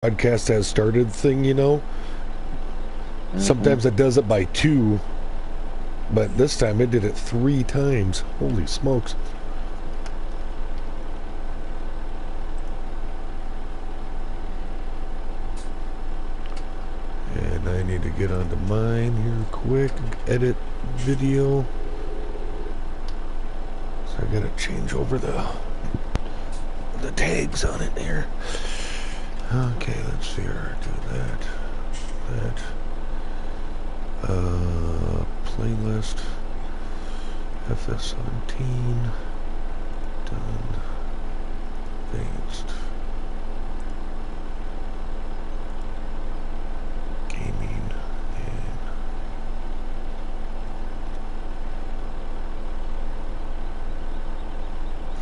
Podcast has started thing, you know. Sometimes it does it by 2, but this time it did it 3 times. Holy smokes. And I need to get onto mine here quick, edit video. So I gotta change over the tags on it here. Okay, let's see here. Do that. Playlist. FS17. Done. Next. Gaming. And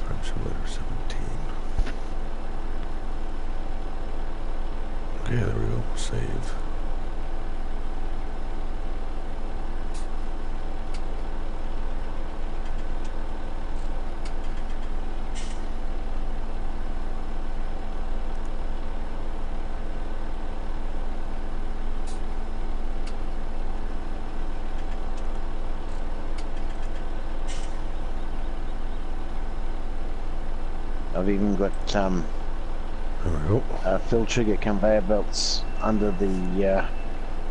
French letter 17. Okay, there we go. Save. I've even got There we go. filter conveyor belts under the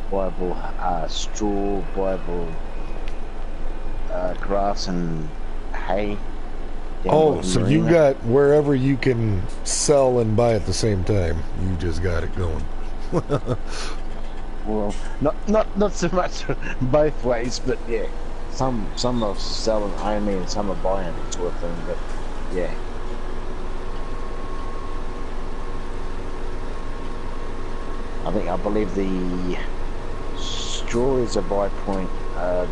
Bible straw, Bible grass and hay. Oh, so you got wherever you can sell and buy at the same time. You just got it going. Well, not so much both ways, but yeah, some are selling only and some are buying it sort of thing. But yeah. I believe the straw is a buy point, the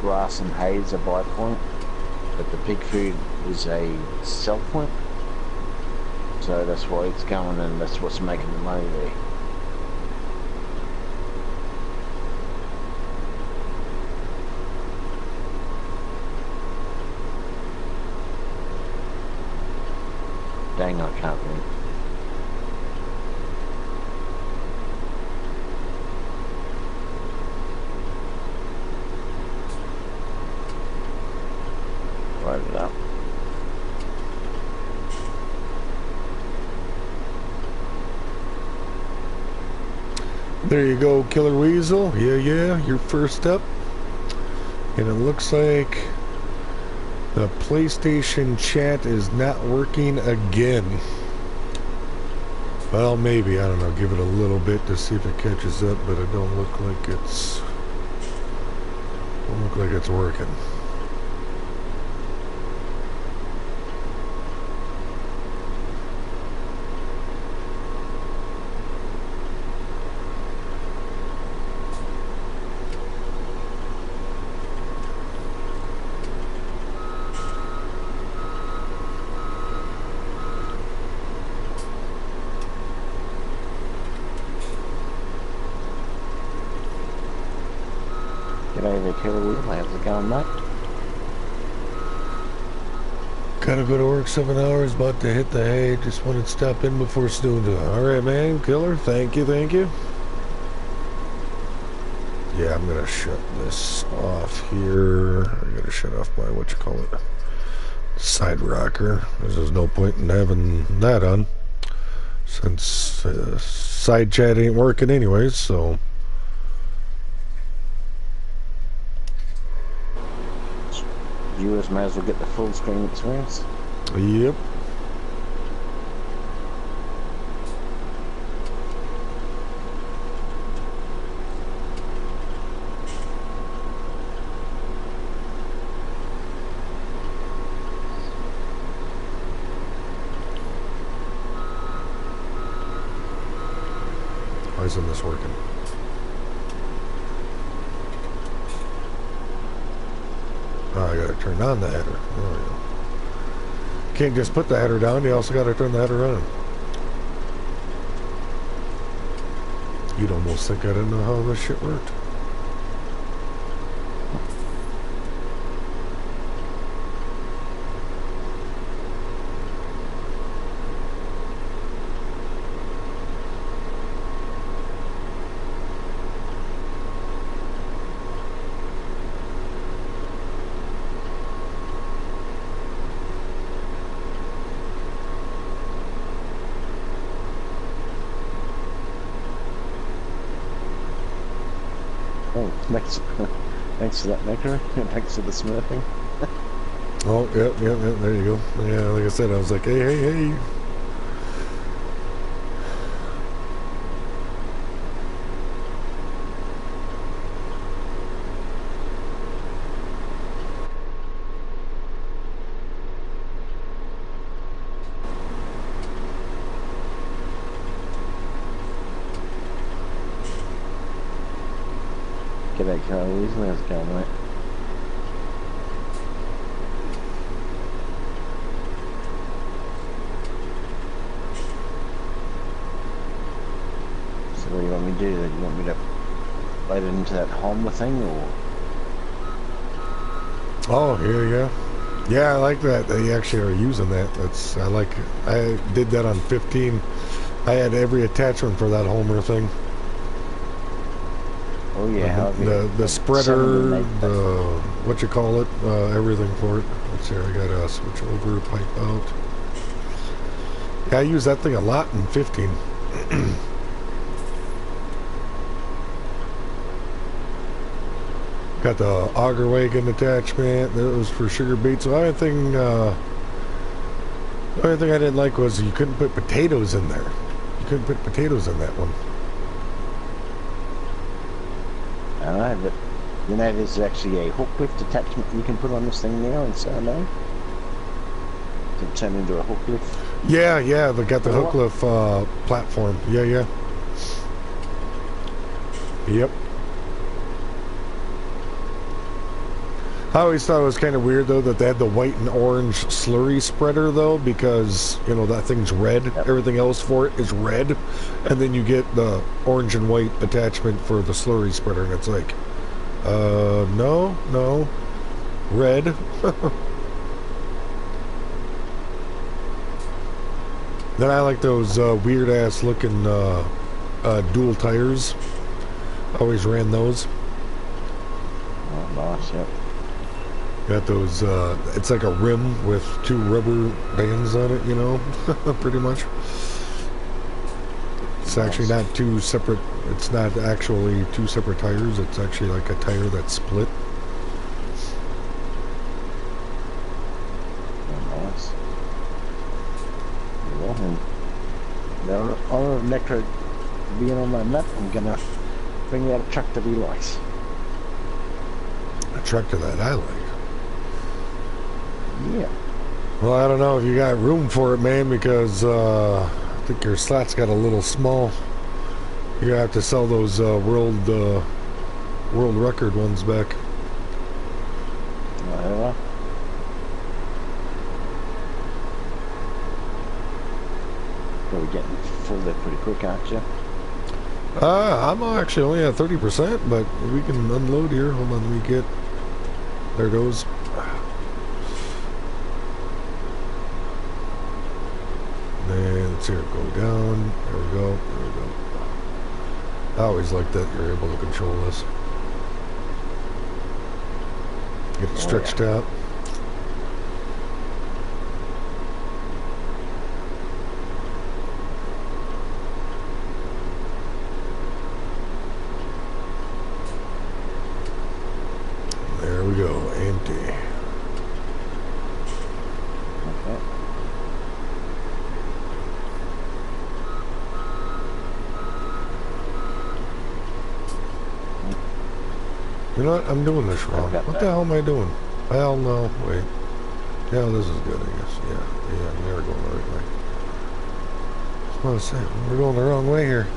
grass and hay is a buy point, but the pig food is a sell point. So that's why it's going and that's what's making the money there. Dang, I can't read. Write it up. There you go, Killer Weasel. Yeah, your first up. And it looks like the PlayStation chat is not working again. Well, maybe, I don't know, give it a little bit to see if it catches up, but it don't look like it's working. G'day there, Killer Wheel. How's it going, mate? Gotta go to work 7 hours, about to hit the hay. Just wanted to stop in before snooze. Alright, man, Killer. Thank you. Yeah, I'm gonna shut this off here. I gotta shut off my, side rocker. There's no point in having that on, since side chat ain't working anyways, so. Viewers may as well get the full screen experience. Yep. Why isn't this working? Oh, I gotta turn on the header. There we go. Can't just put the header down, you also gotta turn the header on. You'd almost think I didn't know how this shit worked. Oh, thanks, thanks for that, Necro. Thanks for the smurfing. Oh, yep, there you go. Yeah, like I said, I was like, hey. G'day, Carl. How's it going, mate? So what do you want me to do? You want me to load it into that Homer thing, or? Oh, yeah. Yeah, I like that. They actually are using that. I like it. I did that on 15. I had every attachment for that Homer thing. Oh yeah, the spreader, the what you call it, everything for it. Let's see, I gotta switch over, pipe out. Yeah, I use that thing a lot in 15. Got the auger wagon attachment. That was for sugar beets. The only thing I didn't like was you couldn't put potatoes in there. You couldn't put potatoes in that one. I know, but you know there's actually a hook lift attachment you can put on this thing now in Sarno to turn into a hook lift. Yeah, they got the hook lift platform. Yeah. Yep. I always thought it was kind of weird though that they had the white and orange slurry spreader though, because you know that thing's red. Yep. Everything else for it is red, and then you get the orange and white attachment for the slurry spreader, and it's like, no, red. Then I like those weird ass looking dual tires. Always ran those. Oh, nice, yep. Got those, it's like a rim with two rubber bands on it, you know, pretty much. It's actually not two separate, it's not actually two separate tires, it's actually like a tire that's split. Oh, nice. Well, and now, NECRO being on my map, I'm gonna bring out a tractor he likes. A tractor that I like? Yeah. Well, I don't know if you got room for it, man, because I think your slot's got a little small. You're gonna have to sell those world record ones back. Whatever. Probably getting full there pretty quick, aren't you? I'm actually only at 30%, but we can unload here. Hold on, let me get. There it goes. And let's see it go down. There we go. I always like that you're able to control this. Get it stretched out. There we go. Empty. You know what? I'm doing this wrong. What the hell am I doing? Well, no. Wait. Yeah, this is good, I guess. Yeah, we are going the right way. That's what I said. We're going the wrong way here.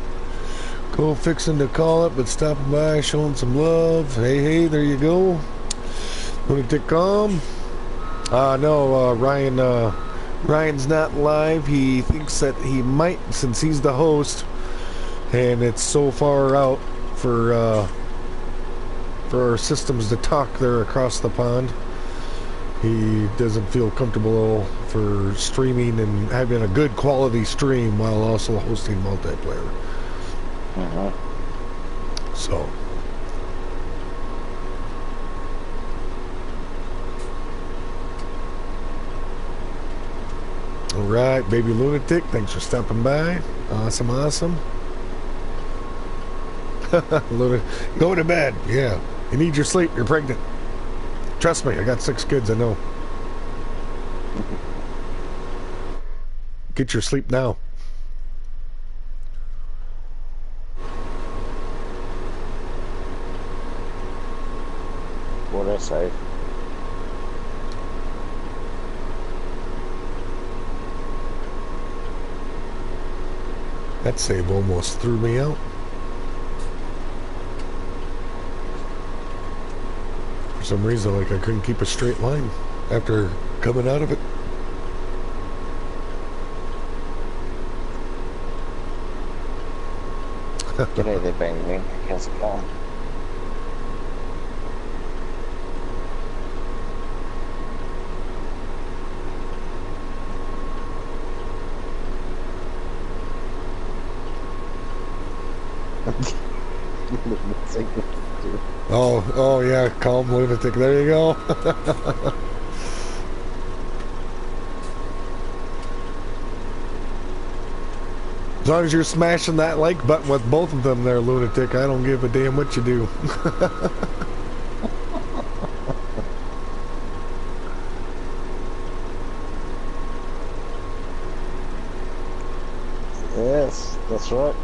Cool, fixing to call it, but stopping by, showing some love. Hey, there you go. Lunatic Calm. No, Ryan's not live. He thinks that he might, since he's the host, and it's so far out for our systems to talk there across the pond. He doesn't feel comfortable for streaming and having a good quality stream while also hosting multiplayer. So. Alright, Baby Lunatic, thanks for stopping by. Awesome. Go to bed. Yeah. You need your sleep. You're pregnant. Trust me, I got 6 kids, I know. Get your sleep now. What I say? That save almost threw me out. For some reason, like I couldn't keep a straight line after coming out of it. G'day there, Bang Bang. How's it going? Oh yeah, calm lunatic. There you go. As long as you're smashing that like button with both of them there, lunatic, I don't give a damn what you do. Yes, that's right.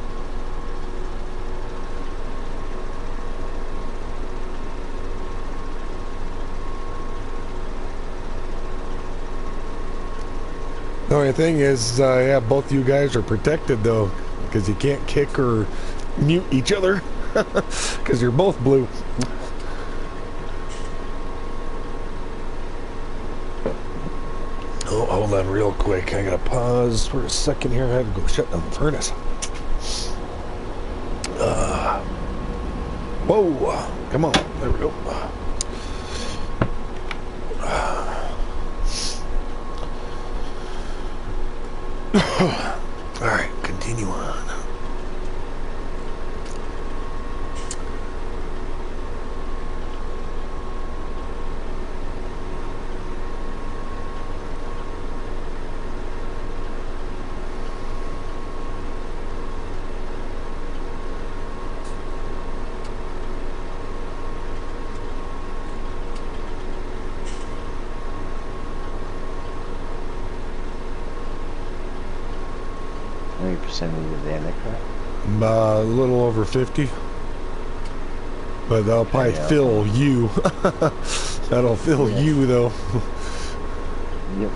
The only thing is, yeah, both you guys are protected though, because you can't kick or mute each other, because you're both blue. Oh, hold on real quick. I gotta pause for a second here. I have to go shut down the furnace. Whoa, come on. There we go. All right, continue on. Of there, Necro? A little over 50. But that'll probably fill you. That'll fill you, though. Yep.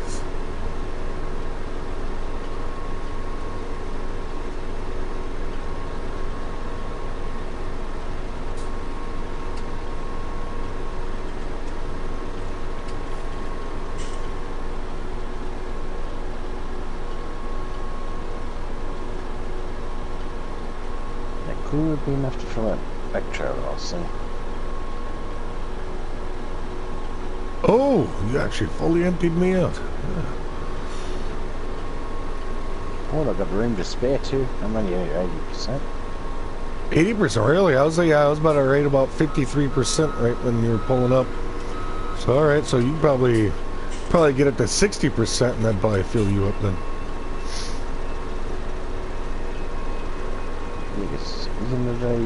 Could be enough to fill that back trailer, I'll see. Oh, you actually fully emptied me out. Yeah. Well, I've got room to spare too. I'm only at 80%. 80%, really? I was about to rate about 53% right when you were pulling up. So all right, so you probably get up to 60%, and that'd probably fill you up then. Yes, isn't it a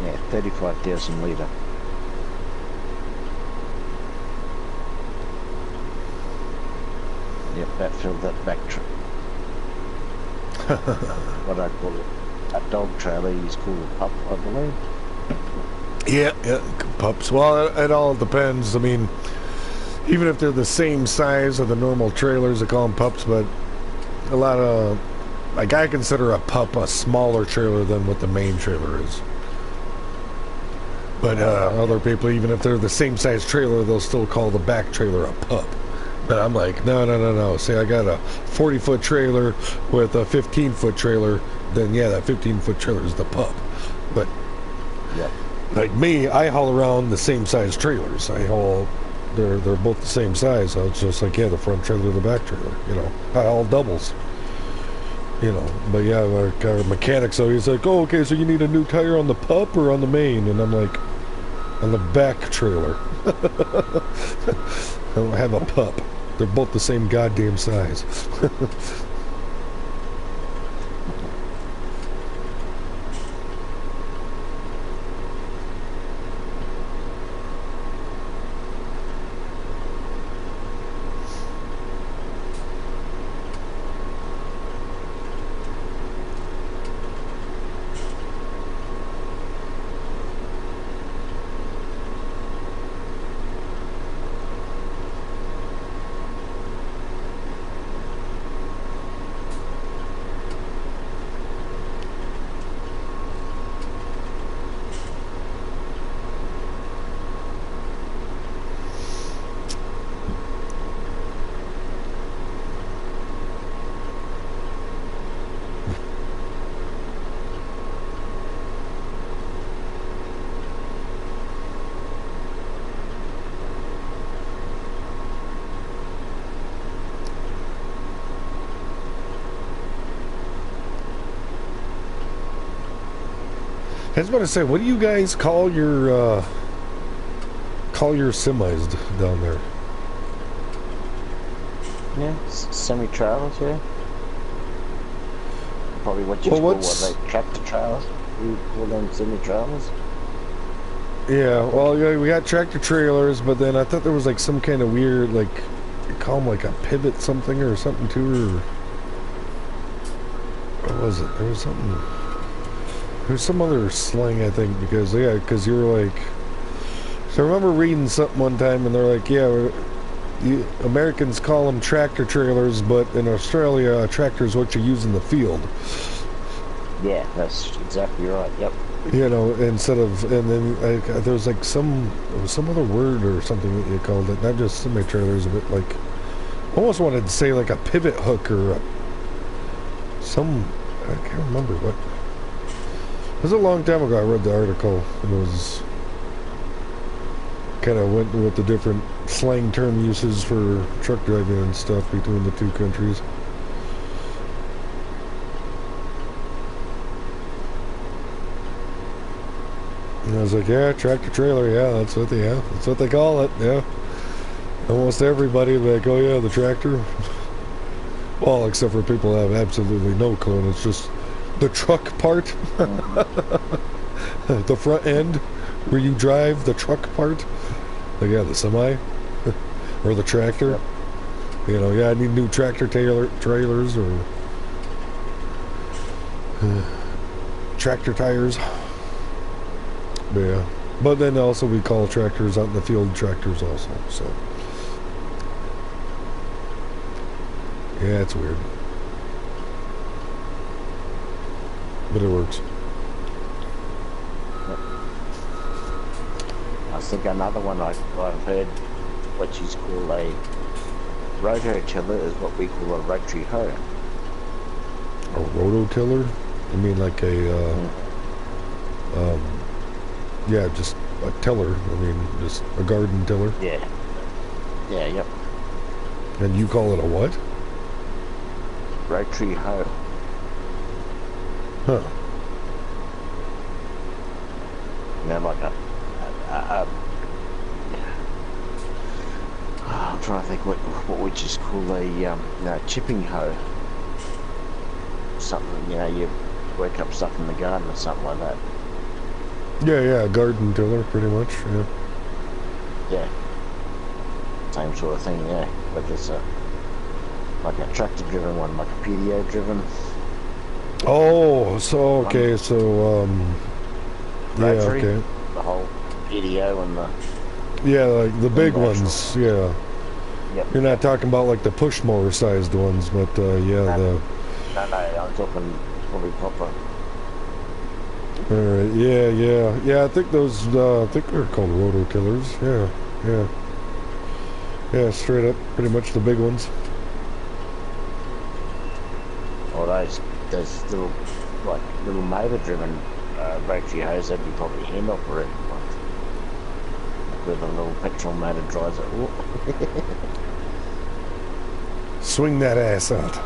yeah, 35,000 litre. Yep, that filled that back trailer. What I call it, a dog trailer. He's called a pup, I believe. Yeah, pups. Well, it all depends. I mean, even if they're the same size of the normal trailers, they call them pups, but a lot of, like, I consider a pup a smaller trailer than what the main trailer is. But other people, even if they're the same size trailer, they'll still call the back trailer a pup. But I'm like, no. Say I got a 40-foot trailer with a 15-foot trailer, then yeah, that 15-foot trailer is the pup. But Yep. like me, I haul around the same size trailers. I haul they're both the same size. So it's just like, yeah, the front trailer, the back trailer, you know, all doubles. You know, but yeah, our mechanic, so he's like, oh, okay, so you need a new tire on the pup or on the main? And I'm like, on the back trailer. I don't have a pup. They're both the same goddamn size. I was about to say, what do you guys call your semis down there? Yeah, semi-trailers, yeah. Probably what you call what they tractor trailers. You call them semi-trailers. Yeah, well, yeah, we got tractor trailers, but then I thought there was like some kind of weird, like, you call them like a pivot something or something too, or what was it? There was something. There's some other slang, I think, because you're like, so I remember reading something one time and they're like, yeah, Americans call them tractor trailers, but in Australia, a tractor is what you use in the field. Yeah, that's exactly right. Yep. You know, instead of, and then there was like some other word or something that you called it, not just semi-trailers, but like, almost wanted to say like a pivot hook or I can't remember what. It was a long time ago I read the article, and it was kind of went with the different slang term uses for truck driving and stuff between the two countries. And I was like, yeah, tractor trailer, yeah, that's what they call it, yeah. Almost everybody like, oh yeah, the tractor. Well, except for people who have absolutely no clue, and it's just the truck part. The front end where you drive the truck part. Like, yeah, the semi or the tractor. Yep. You know, yeah, I need new tractor trailers or tractor tires. But yeah, but then also we call tractors out in the field tractors also. So yeah, it's weird. But it works. I think another one I've heard, what she's called a rototiller, is what we call a rotary hoe. A rototiller? I mean like a, yeah, just a tiller. I mean, just a garden tiller. Yeah. Yeah, yep. And you call it a what? Rotary hoe. Huh. You know, like I'm trying to think what we just call a chipping hoe. Something, you know, you work up stuff in the garden or something like that. Yeah, garden tiller, pretty much, yeah. Yeah. Same sort of thing, yeah. But it's like a tractor-driven one, like a PDO-driven. Oh, so, okay, so, yeah, rotary, okay. The whole PDO and the... Yeah, like the big ones, yeah. Yep. You're not talking about like the push mower sized ones, but, yeah, No, I'm talking fully proper. Alright, yeah, I think those, I think they're called rototillers, yeah. Yeah, straight up, pretty much the big ones. Or those little, like, little motor-driven rotary hoes, that'd be probably hand operated ones. where the little petrol motor drives it. Swing that ass out.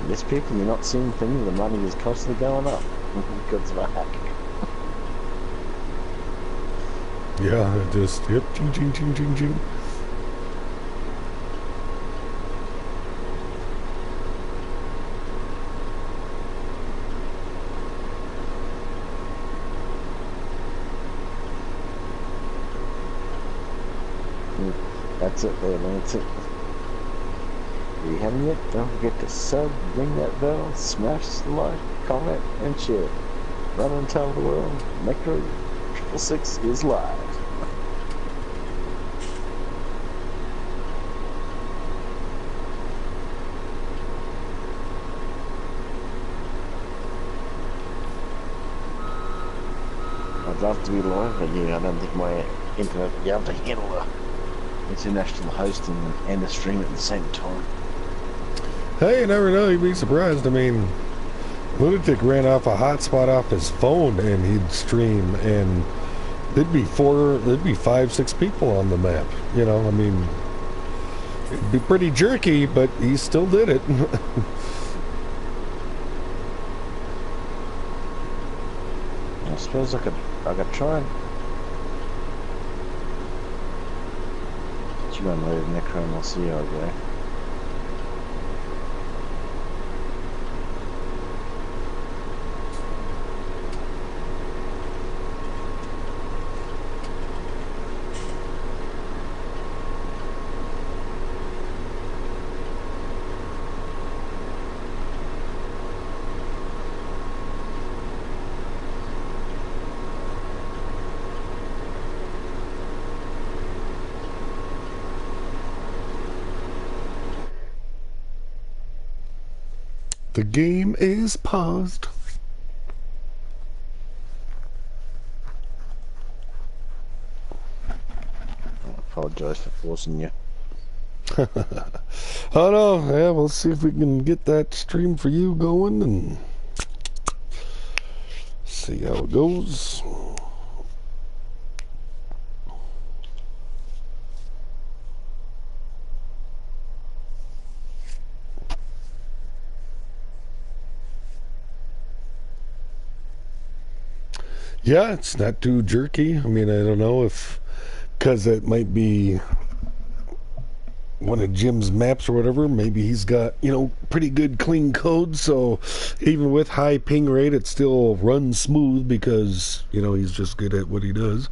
Yes, people, you're not seeing things. The money is constantly going up because of a hack. Yeah, it just, yep, ching, ching, ching, ching, ching. That's it there, man. That's it. If you haven't yet, don't forget to sub, ring that bell, smash the like, comment, and share. Run and tell the world, NECROW Triple Six is live. I'd love to be live, but yeah, I don't think my internet will be able to handle the international hosting and the stream at the same time. Hey, you never know, you'd be surprised. I mean, Lunatic ran off a hotspot off his phone and he'd stream, and there'd be 5, 6 people on the map. You know, I mean, it'd be pretty jerky, but he still did it. I suppose I could try and you unload NECROW and I'll see how I go. The game is paused. I apologize for forcing you. Oh no, yeah, we'll see if we can get that stream for you going and see how it goes. Yeah, it's not too jerky. I mean, I don't know if, because it might be one of Jim's maps or whatever, maybe he's got, you know, pretty good clean code, so even with high ping rate, it still runs smooth because, you know, he's just good at what he does.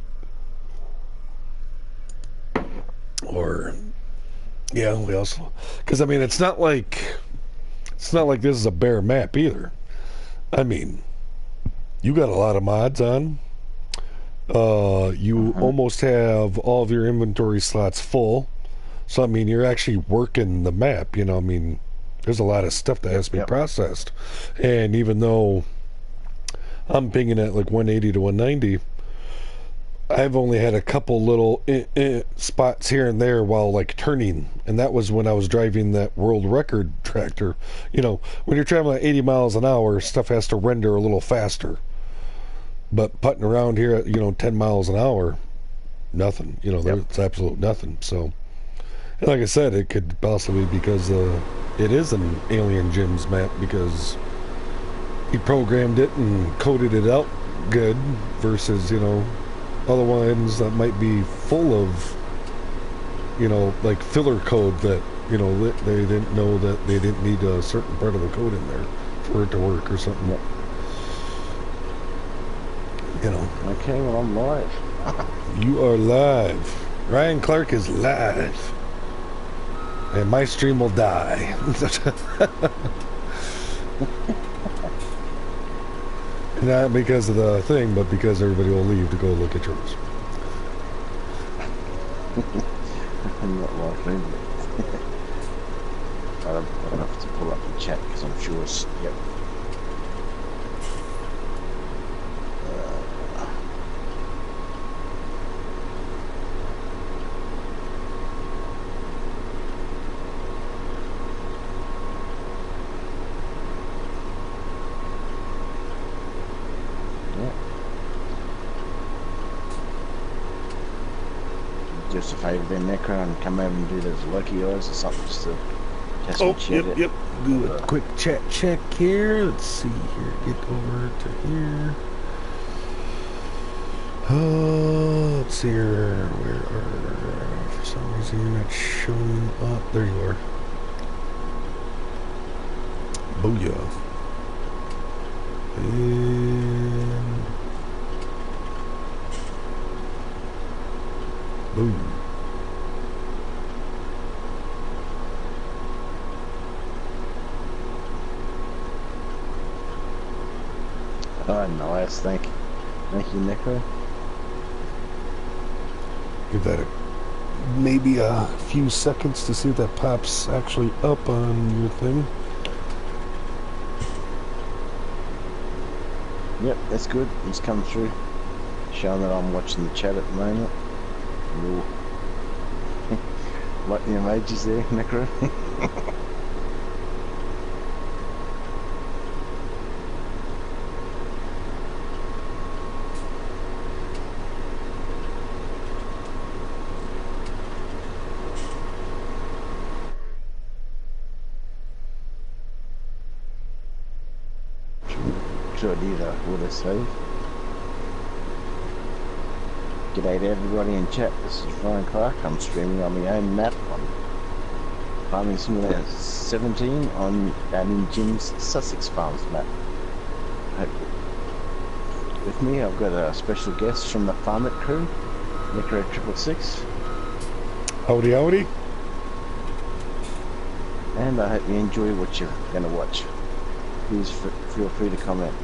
Or, yeah, we also, because I mean, it's not like this is a bare map either. I mean, you got a lot of mods on. You almost have all of your inventory slots full. So, I mean, you're actually working the map, you know. I mean, there's a lot of stuff that has to be processed. And even though I'm pinging at like 180 to 190, I've only had a couple little spots here and there while like turning, and that was when I was driving that world record tractor. You know, when you're traveling at 80 miles an hour, stuff has to render a little faster. But putting around here at, you know, 10 miles an hour, nothing. You know, it's absolute nothing. So, and like I said, it could possibly be because it is an Alien Jim's map, because he programmed it and coded it out good versus, you know, other ones that might be full of, you know, like filler code that, you know, they didn't know that they didn't need a certain part of the code in there for it to work or something. You know. Okay, well, I'm live. You are live. Ryan Clarke is live. And my stream will die. Not because of the thing, but because everybody will leave to go look at yours. I'm not laughing. I don't have to pull up the chat because I'm sure it's, yep. Just a favour then, Necro, and come over and do those lucky eyes or something just to test Oh, chat yep. Do a quick chat check here. Let's see here. Get over to here. Let's see here. Where are... For some reason you're not showing up. There you are. Booyah. And... boom. Oh, nice. Thank you, Necro. Give that maybe a few seconds to see if that pops actually up on your thing. Yep, that's good. It's come through. Showing that I'm watching the chat at the moment. Ooh. Like the emojis there, Necro. Sure I did, what I say. G'day to everybody in chat, this is Ryan Clarke. I'm streaming on my own map on Farmmit FS17 on in Jim's Sussex Farms map. With me I've got a special guest from the Farmmit crew, NECROW TRIPLE SIX. Howdy howdy. And I hope you enjoy what you're going to watch. Please feel free to comment.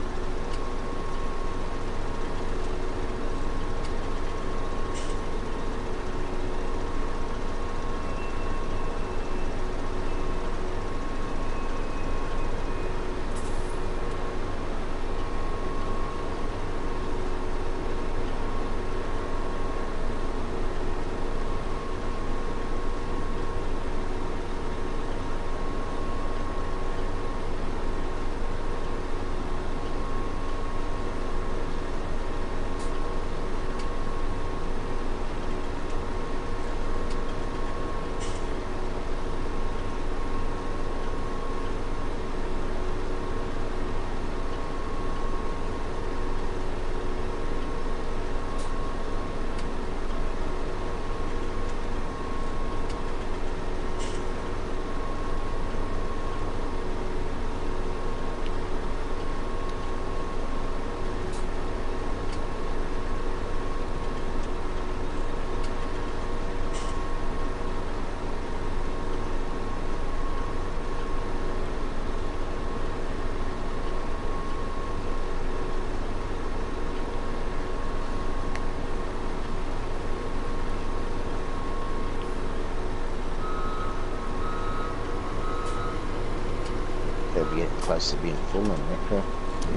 They'll be getting close to being full on Necro.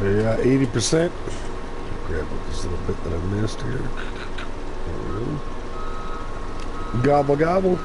Yeah, 80%. Grab this little bit that I missed here. There we go. Gobble gobble.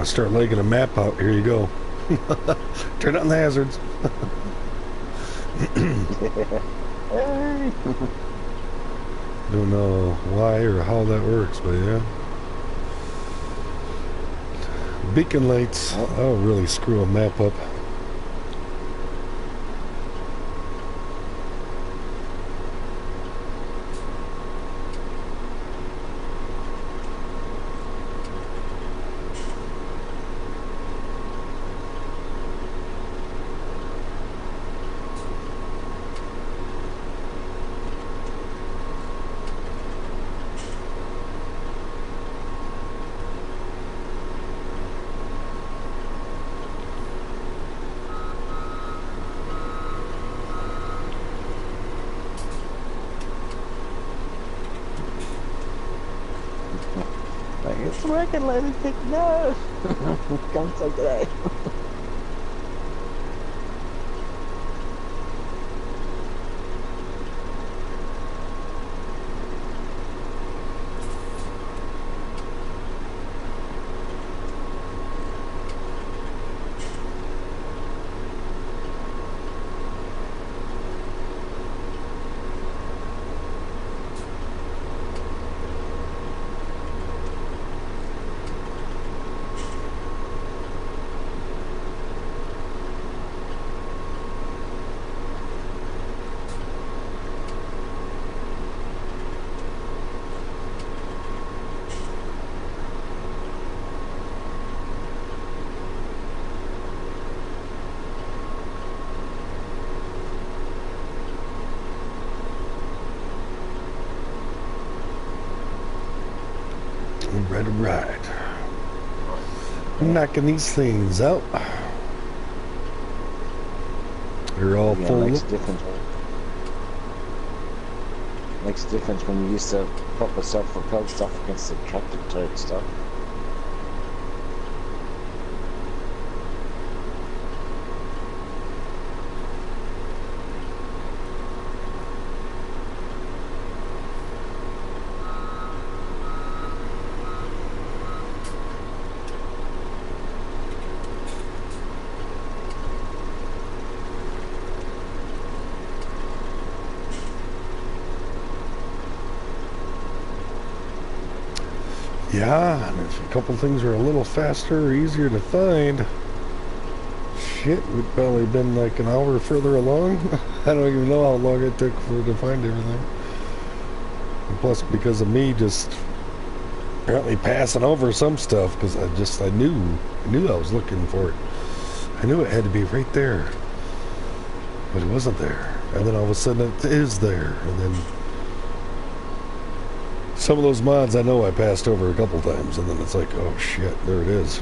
want to start legging a map out, here you go. Turn on the hazards. Don't know why or how that works, but yeah. Beacon lights. I'll really screw a map up. It's working, let it take no. Come take it out. Right. Knocking these things out. They're all full. Makes a difference. Makes a difference when you used to proper self-propelled stuff against the tractor turret stuff. Yeah, and if a couple things are a little faster or easier to find, shit, we'd probably been like an hour further along. I don't even know how long it took to find everything. And plus, because of me just apparently passing over some stuff, because I knew I was looking for it. I knew it had to be right there, but it wasn't there. And then all of a sudden it is there, and then some of those mods I know I passed over a couple times, and then it's like, oh shit, there it is.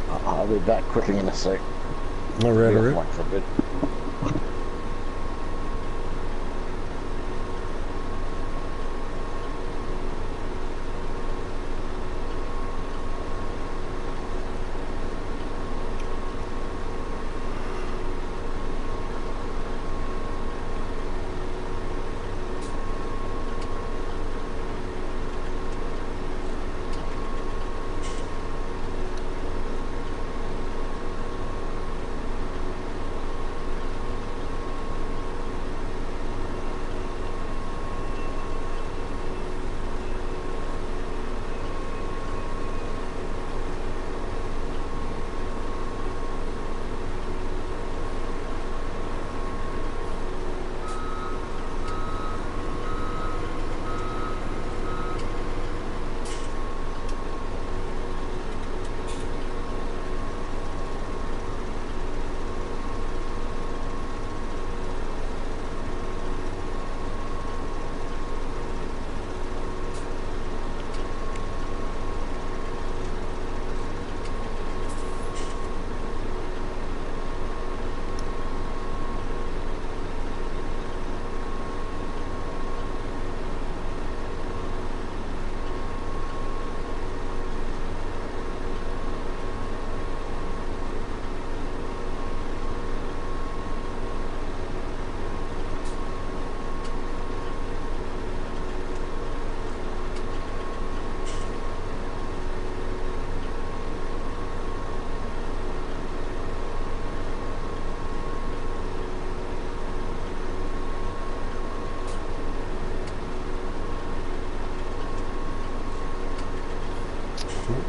I'll be back quickly in a sec. All right, all right. For a bit.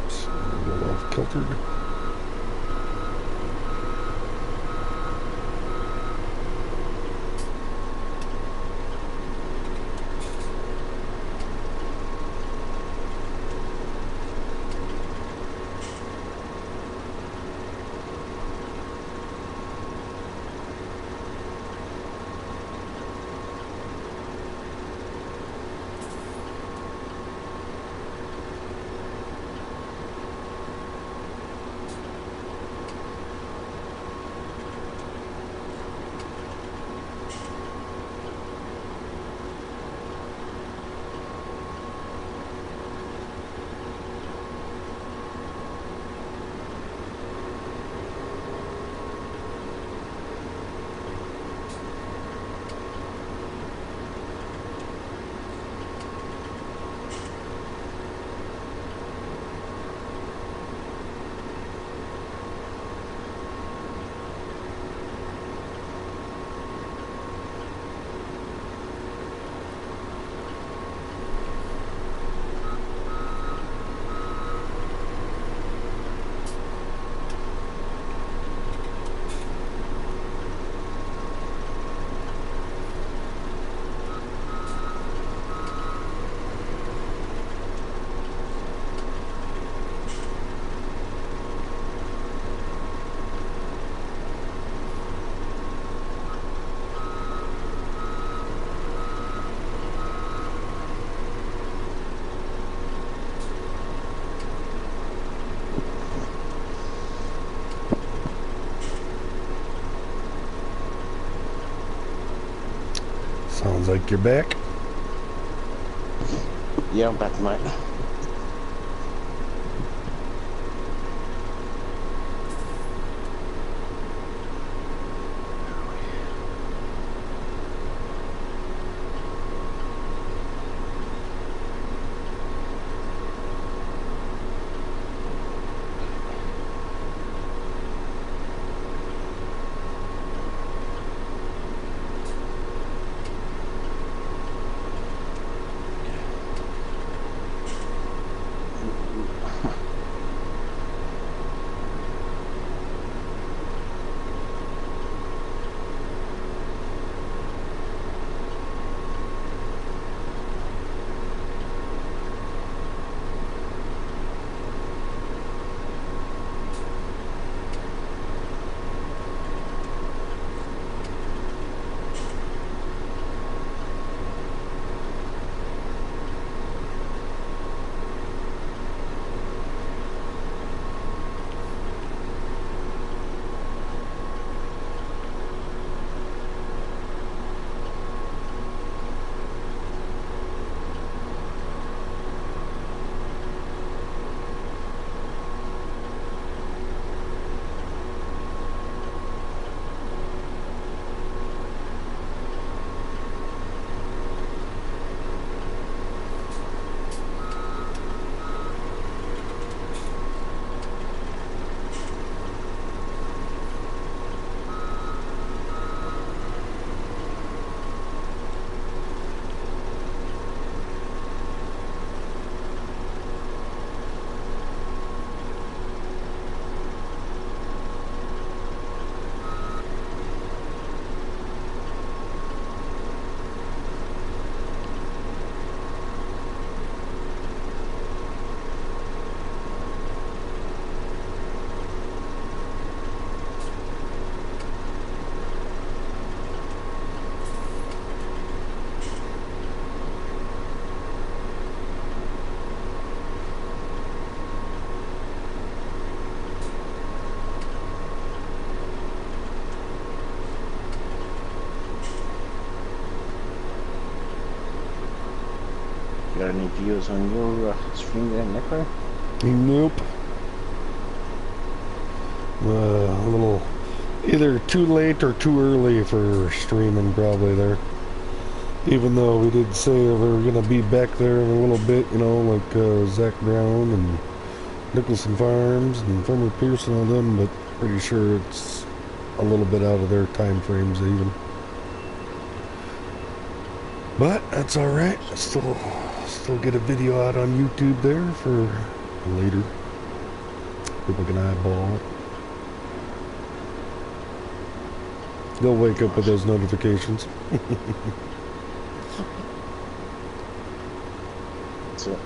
Oops, a little off kiltered. Sounds like you're back. Yeah, I'm back, mate. Got any viewers on your stream there, Necro? Nope. A little either too late or too early for streaming probably there. Even though we did say we were going to be back there in a little bit, you know, like Zach Brown and Nicholson Farms and Farmer Pearson and all them, but pretty sure it's a little bit out of their time frames even. But that's alright. Still get a video out on YouTube there for later. People can eyeball. They'll wake up with those notifications. That's it.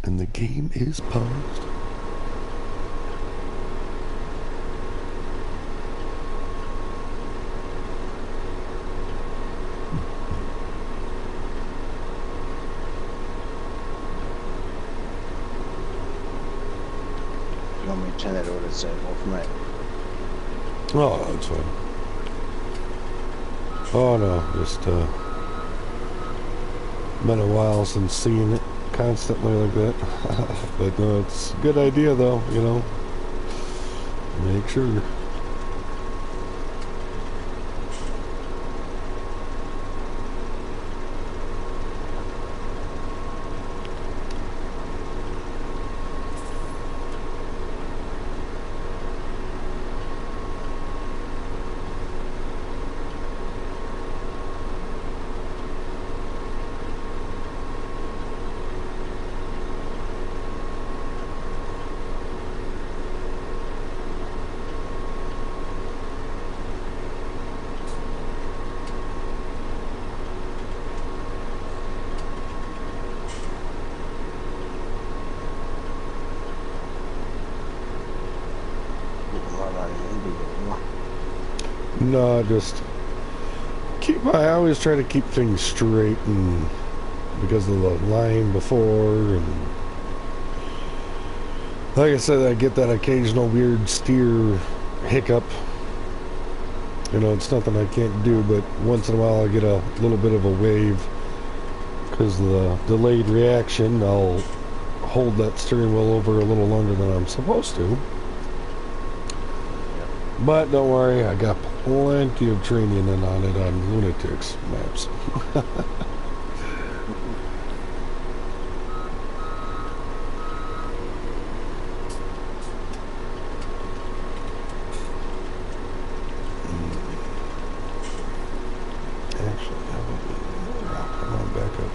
And the game is paused. You want me to turn that auto save off, mate? Oh, that's fine. Oh no, just been a while since seeing it constantly like that. But no, it's a good idea though, you know. Make sure. No, just I always try to keep things straight, and because of the line before, and like I said, I get that occasional weird steer hiccup. You know, it's nothing I can't do, but once in a while I get a little bit of a wave because of the delayed reaction. I'll hold that steering wheel over a little longer than I'm supposed to. But don't worry, I got plenty of training in on it on Lunatics maps. Actually, how about we come on back up?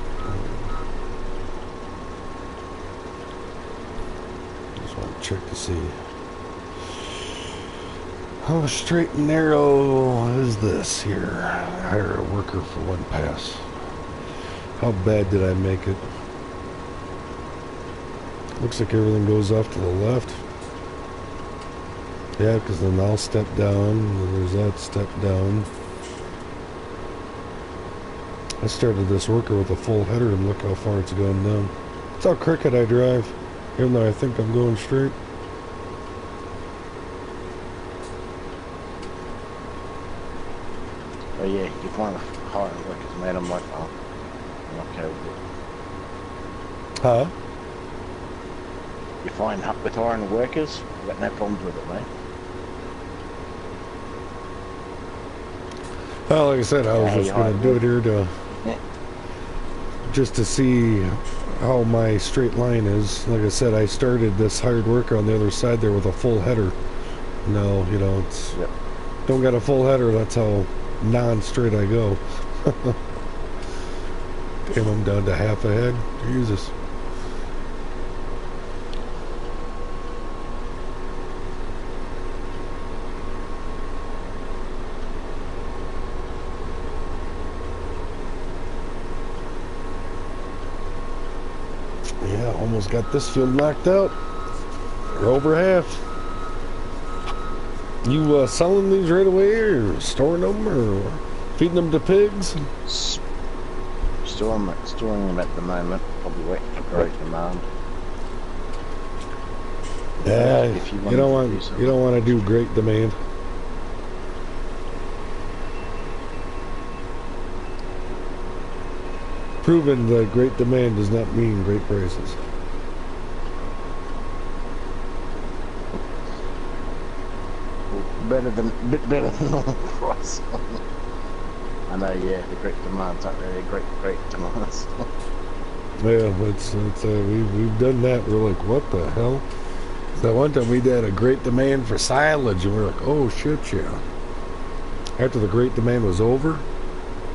Just want to check to see. How straight and narrow is this here? Hire a worker for one pass. How bad did I make it? Looks like everything goes off to the left. Yeah, because then I'll step down, and there's that step down. I started this worker with a full header, and look how far it's going down. That's how crooked I drive, even though I think I'm going straight. Oh yeah, you find hiring workers, mate. I'm like, oh, I'm okay with it. Huh? You find with hiring workers, I've got no problems with it, mate. Well, like I said, I was Hey, just going to do it here to Yeah. just to see how my straight line is. Like I said, I started this hired worker on the other side there with a full header. No, you know, it's Yep. don't got a full header. That's how non-straight I go. Damn, I'm down to half a head. Jesus. Yeah, almost got this field knocked out. We're over half. You selling these right away, or storing them, or feeding them to pigs? Storing them at the moment. Probably waiting for great demand. Yeah, If you don't want to do great demand. Proven that great demand does not mean great prices. Bit better than normal price. I know, yeah, the great demands aren't really great demands. Yeah, we've done that. We're like, what the hell? So one time we had a great demand for silage, and we're like, oh shit, yeah. After the great demand was over,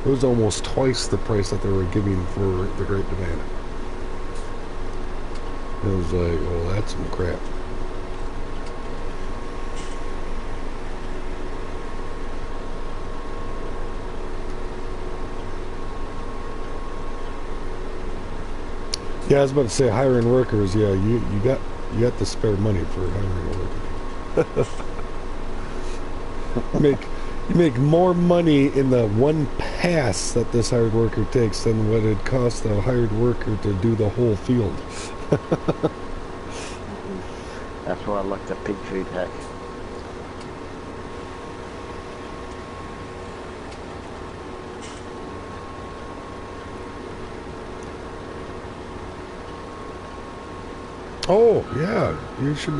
it was almost twice the price that they were giving for the great demand. It was like, oh, that's some crap. Yeah, I was about to say hiring workers. Yeah, you got the spare money for hiring a worker. You make more money in the one pass that this hired worker takes than what it costs the hired worker to do the whole field. That's why I like the pig food hack. Oh yeah, you should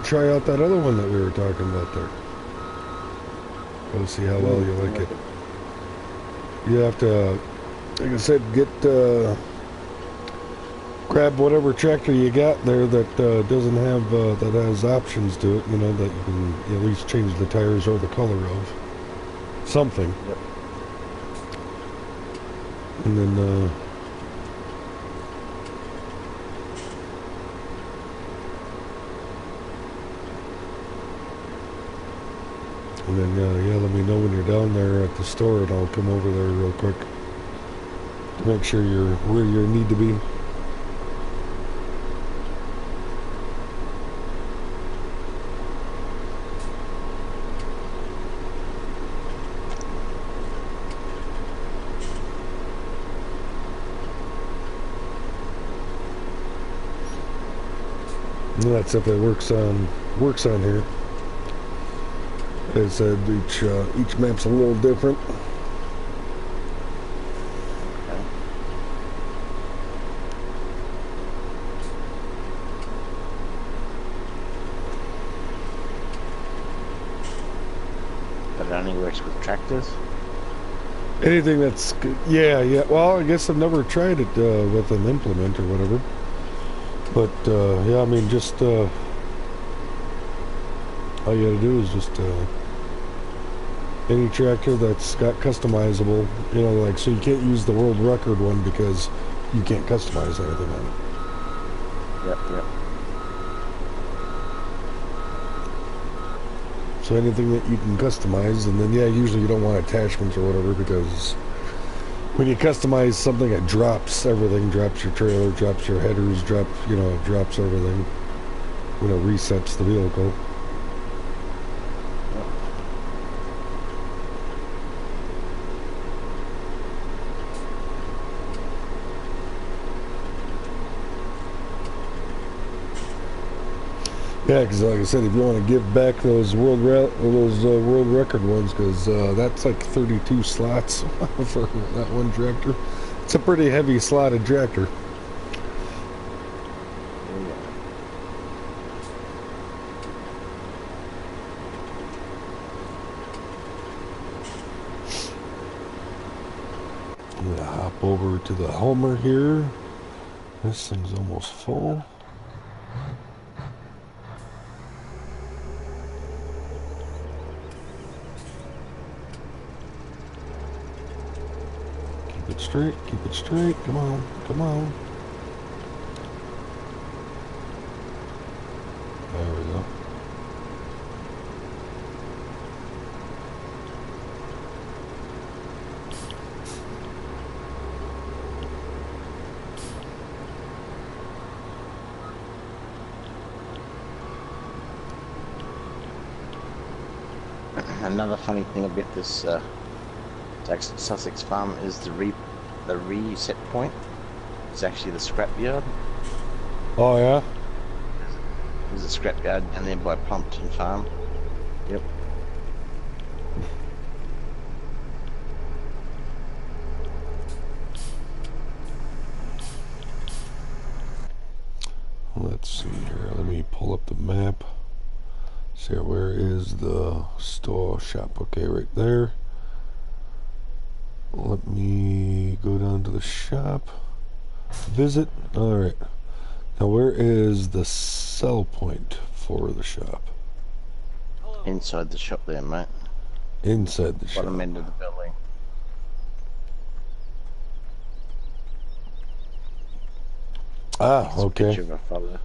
try out that other one that we were talking about there. Go see how well you like it. You have to, like I said, grab whatever tractor you got there that doesn't have that has options to it. You know, that you can at least change the tires or the color of something. Yep. And then. And then, yeah, let me know when you're down there at the store, and I'll come over there real quick to make sure you're where you need to be. And that's if it works on here. As I said, each map's a little different. Okay. But it only works with tractors? Anything that's, yeah. Well, I guess I've never tried it with an implement or whatever. But, yeah, I mean, just, all you gotta do is just, any tractor that's got customizable, you know, like, so you can't use the world record one because you can't customize anything on it. Yep. So anything that you can customize, and then, yeah, usually you don't want attachments or whatever, because when you customize something, it drops everything, drops your trailer, drops your headers, drops everything, you know, resets the vehicle. Yeah, because like I said, if you want to give back those world record ones, because that's like 32 slots for that one tractor. It's a pretty heavy slotted tractor. over to the Homer here. This thing's almost full. Keep it straight, keep it straight. Come on, come on. There we go. Another funny thing about this Sussex farm is the reset point. It's actually the scrapyard. Oh yeah? There's a scrapyard down there by Plumpton Farm. Yep. Let's see here. Let me pull up the map. See where is the store shop? Okay, right there. Let me go down to the shop. Visit. Alright. Now where is the sell point for the shop? Inside the shop there, mate. Inside the shop. Bottom end of the building. Ah, okay. Picture of a fella.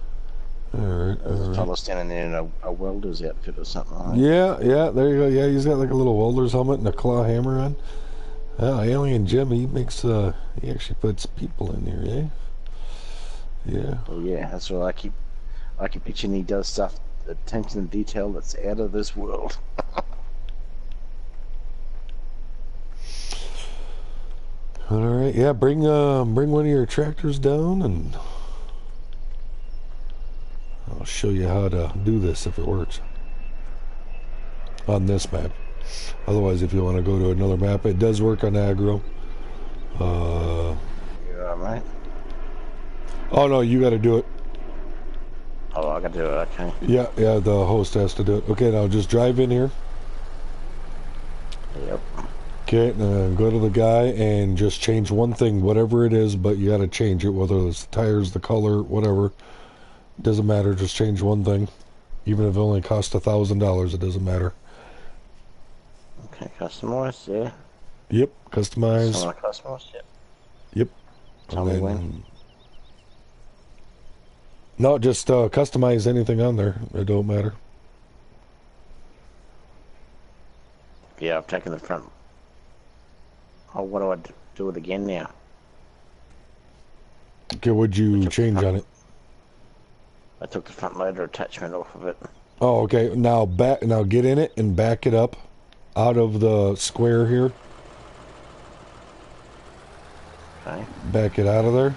Alright, There's a alright. fella standing there in a welder's outfit or something like that. Yeah, yeah, there you go. Yeah, he's got like a little welder's helmet and a claw hammer on. Alien Jim, he makes, he actually puts people in here, eh? Yeah. Well, yeah, that's what I keep picturing. He does stuff, attention to detail that's out of this world. Alright, yeah, bring one of your tractors down and I'll show you how to do this if it works. On this map. Otherwise, if you want to go to another map, it does work on aggro. You're alright. Oh no, you got to do it. Oh, I gotta do it, okay. Yeah, yeah, the host has to do it. Okay, now just drive in here. Yep. Okay, go to the guy and just change one thing, whatever it is, but you got to change it, whether it's the tires, the color, whatever. Doesn't matter, just change one thing. Even if it only costs $1,000, it doesn't matter. Okay, customize, yeah. Yep, customize. Someone customize, yep. Yep. Tell me when. No, just customize anything on there. It don't matter. Yeah, I've taken the front. Oh, what do I do it again now? Okay, what'd you change on it? I took the front loader attachment off of it. Oh, okay. Now get in it and back it up out of the square here. Okay. Back it out of there.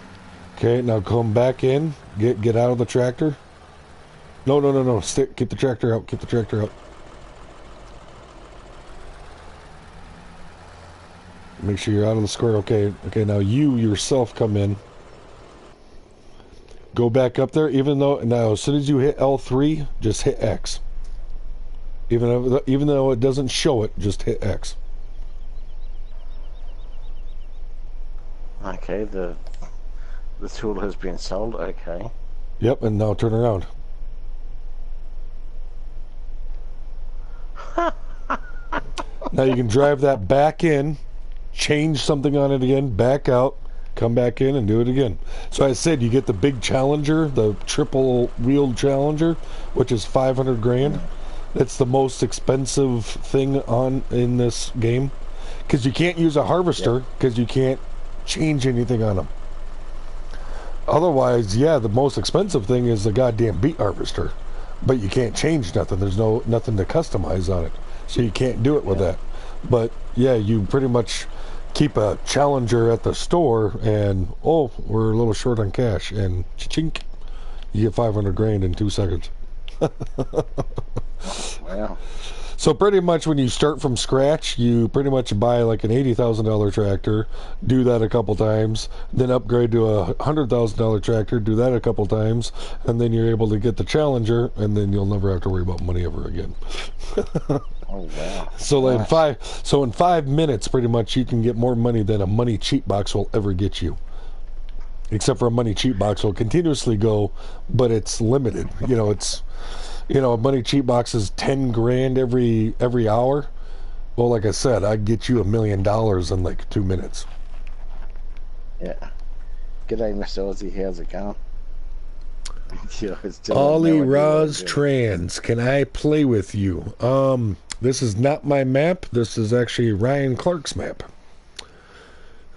Okay, now come back in. Get out of the tractor. No. Keep the tractor out. Keep the tractor out. Make sure you're out of the square. Okay, now you yourself come in. Go back up there, even though, now as soon as you hit L3, just hit X. Even though it doesn't show it, just hit X. Okay, the tool has been sold, okay. Yep, and now turn around. Now you can drive that back in, change something on it again, back out, come back in and do it again. So I said you get the big Challenger, the triple wheeled Challenger, which is 500 grand. That's the most expensive thing in this game, because you can't use a harvester because you can't change anything on them. Otherwise, yeah, the most expensive thing is the goddamn beet harvester, but you can't change nothing. There's nothing to customize on it, so you can't do it with that. But yeah, you pretty much keep a Challenger at the store and, oh, we're a little short on cash, and chink, you get 500 grand in 2 seconds. Wow. So pretty much when you start from scratch, you pretty much buy like an $80,000 tractor, do that a couple times, then upgrade to a $100,000 tractor, do that a couple times, and then you're able to get the Challenger, and then you'll never have to worry about money ever again. Oh wow! So Nice. in 5 minutes, pretty much, you can get more money than a money cheat box will ever get you. Except for a money cheat box will continuously go, but it's limited. A money cheat box is 10 grand every hour. Well, like I said, I'd get you $1 million in like 2 minutes. Yeah. G'day, Mr. Aussie. How's it going? Yeah, I still have Ollie no idea what I'm Roz doing. Trans, can I play with you? This is not my map. This is actually Ryan Clarke's map.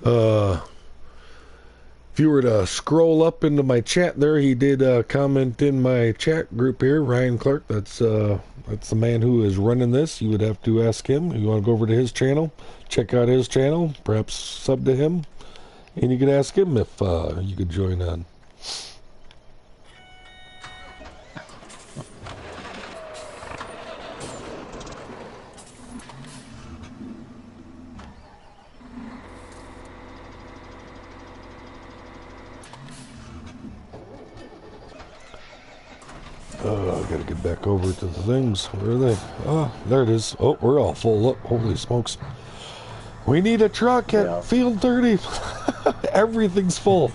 If you were to scroll up into my chat there, he did comment in my chat group here. Ryan Clarke, that's the man who is running this. You would have to ask him. You want to go over to his channel, check out his channel, perhaps sub to him, and you could ask him if you could join on. Oh, I gotta get back over to the things. Where are they? Oh, there it is. Oh, we're all full up. Holy smokes. We need a truck at Yeah. Field 30. Everything's full.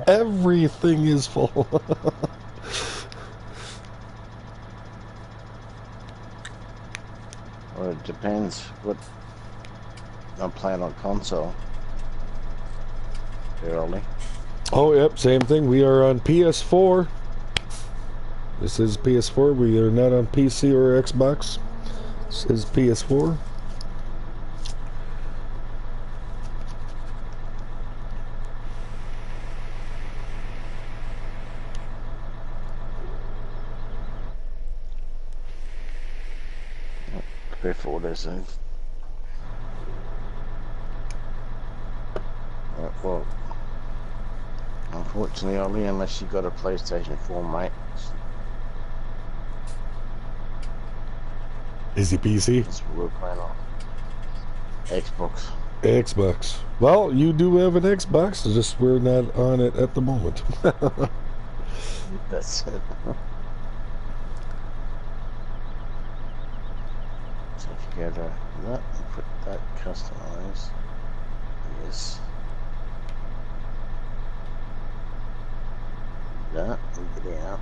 Everything is full. Well, it depends what I'm playing on console. Early. Oh, yep, same thing. We are on PS4. This is PS4. We are not on PC or Xbox. This is PS4. Before this thing. Well, unfortunately, Ollie, unless you got a PlayStation 4, mate, Is he PC? that's what we're playing on. Xbox. Xbox. Well, you do have an Xbox, it's just we're not on it at the moment. That's it. So if you go to that and put that customize, yes. That and get out.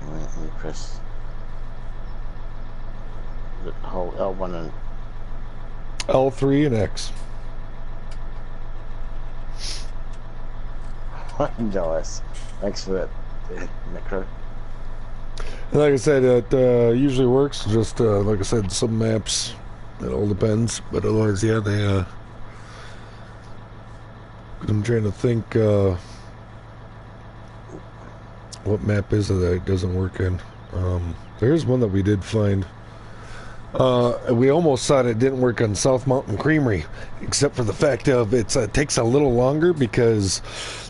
And then you press the whole L1 and L3 and X. nice. Thanks for that, Necro. And like I said, it usually works. Just like I said, some maps, it all depends. But otherwise, yeah, they. I'm trying to think what map is it that it doesn't work in. There's one that we did find. We almost thought it didn't work on South Mountain Creamery, except for the fact of it takes a little longer because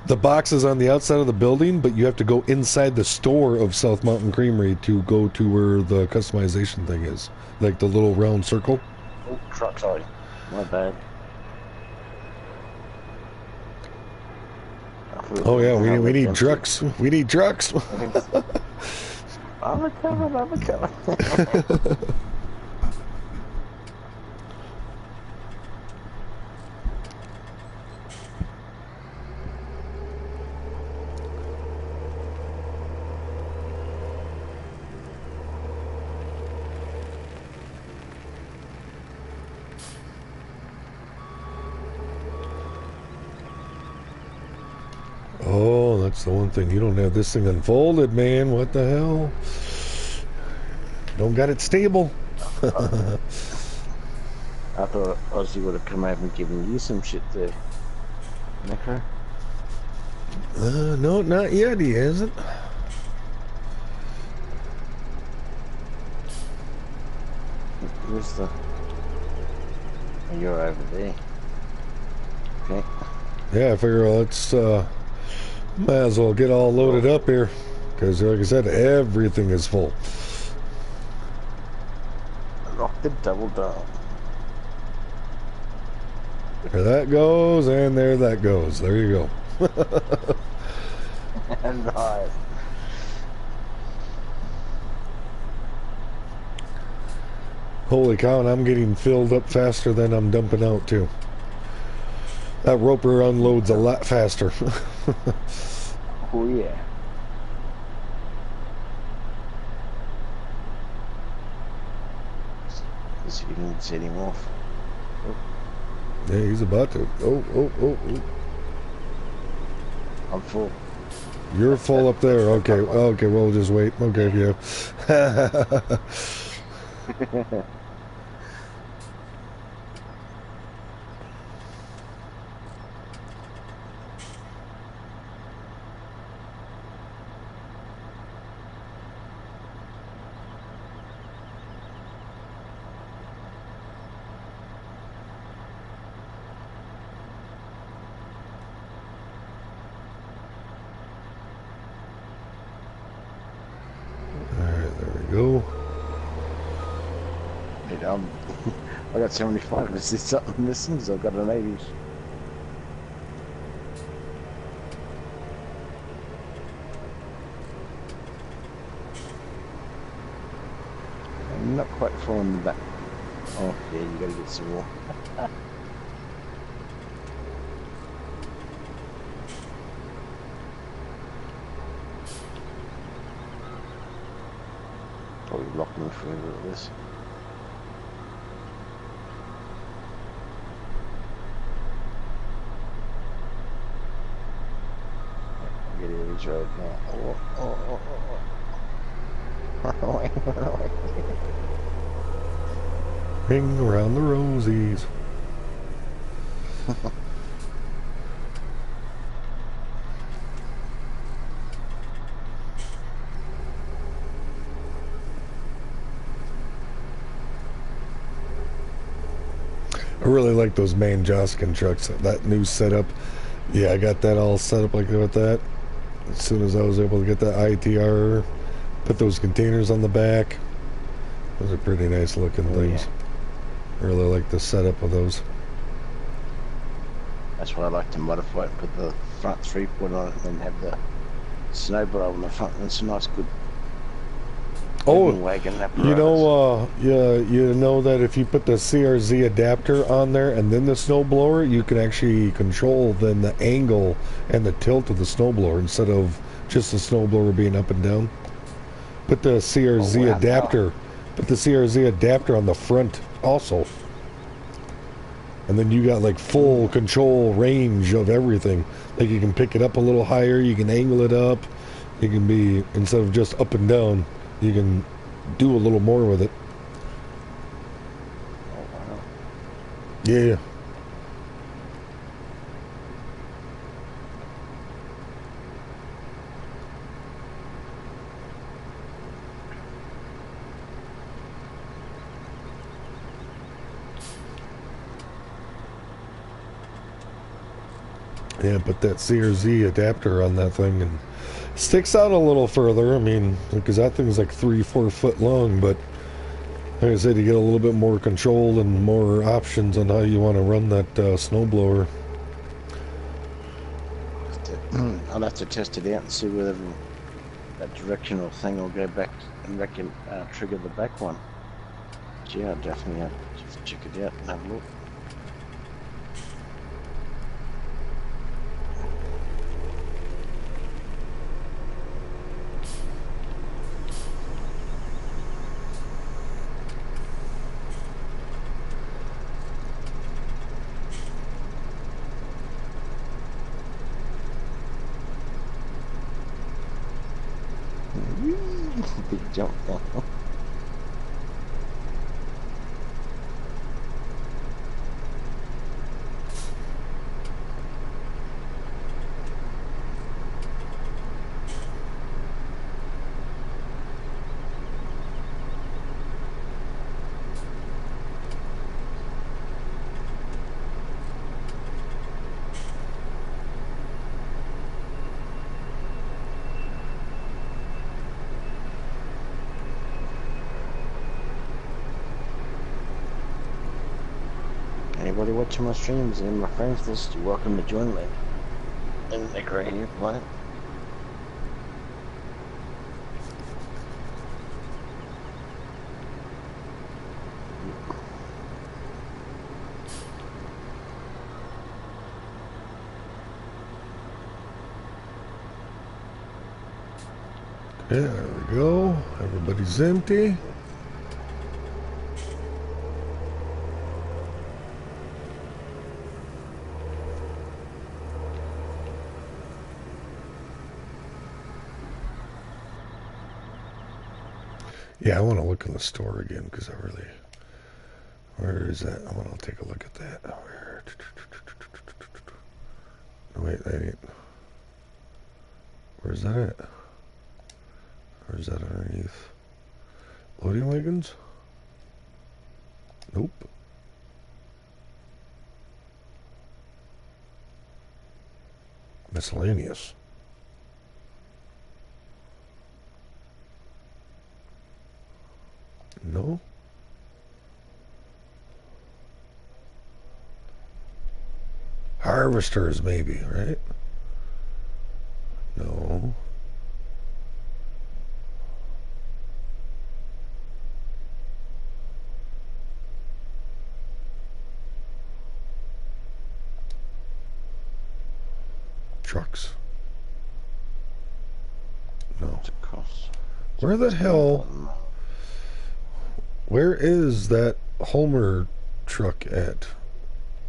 the box is on the outside of the building, but you have to go inside the store of South Mountain Creamery to go to where the customization thing is, like the little round circle. Oh, truck, sorry. My bad. Oh yeah, we need trucks. We need trucks. I'm coming. Oh, that's the one thing. You don't have this thing unfolded, man. What the hell? Don't got it stable. I thought Ozzy would have come over and given you some shit there, Necro. No, not yet. He hasn't. Where's the... Oh, you're over there. Okay. Yeah, I figure let's might as well get all loaded up here, because like I said, everything is full. Rock the double down. There that goes, and there that goes. There you go. Nice. Holy cow, and I'm getting filled up faster than I'm dumping out too. That roper unloads a lot faster. Oh yeah. Let's see if you can set him off. Oh. Yeah, he's about to. Oh. I'm full. You're full up there. Okay, okay, we'll just wait. Okay, yeah. Alright, there we go. I got 75. Is there something missing? I've got an 80. I'm not quite following the back. Oh, yeah, you gotta get some more. Probably locked me forever at this. Get Aries road now. Oh. Ring around the rosies. I really like those main Joskin trucks. That new setup. Yeah, I got that all set up like that. As soon as I was able to get that ITR, put those containers on the back. Those are pretty nice looking things. Yeah. I really like the setup of those. That's why I like to modify it, put the front 3-point on it, and then have the snowblower on the front. It's a nice, good wagon apparatus. You know that if you put the CRZ adapter on there and then the snowblower, you can actually control then the angle and the tilt of the snowblower instead of just the snowblower being up and down. Put the CRZ adapter. Put the CRZ adapter on the front also. And then you got like full control range of everything. Like you can pick it up a little higher, you can angle it up, you can be, instead of just up and down, you can do a little more with it. Oh, wow. Yeah. Yeah, put that CRZ adapter on that thing and sticks out a little further. I mean, because that thing's like 3-4 foot long, but like I said, you get a little bit more control and more options on how you want to run that snowblower. I'll have to test it out and see whether that directional thing will go back and trigger the back one. But yeah, I'll definitely have to check it out and have a look. Big jump down. Anybody watching my streams and my friends list, you're welcome to join me. And NECROW here playing. There we go. Everybody's empty. Yeah, I want to look in the store again because I really... Where is that? I want to take a look at that. Where? No, wait, that ain't... Where's that at? Or is that underneath? Loading wagons? Nope. Miscellaneous. No. Harvesters, maybe, right? No. Trucks. No. Where the hell? Where is that Homer truck at?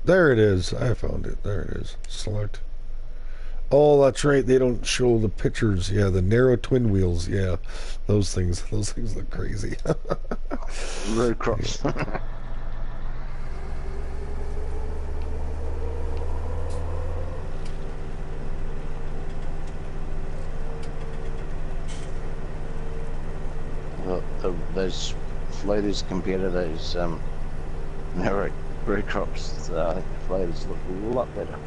There it is. I found it. There it is. Select. Oh, that's right. They don't show the pictures. Yeah, the narrow twin wheels. Yeah, those things. Those things look crazy. Road crops. Those floaters compared to those narrow road crops, I think the floaters look a lot better.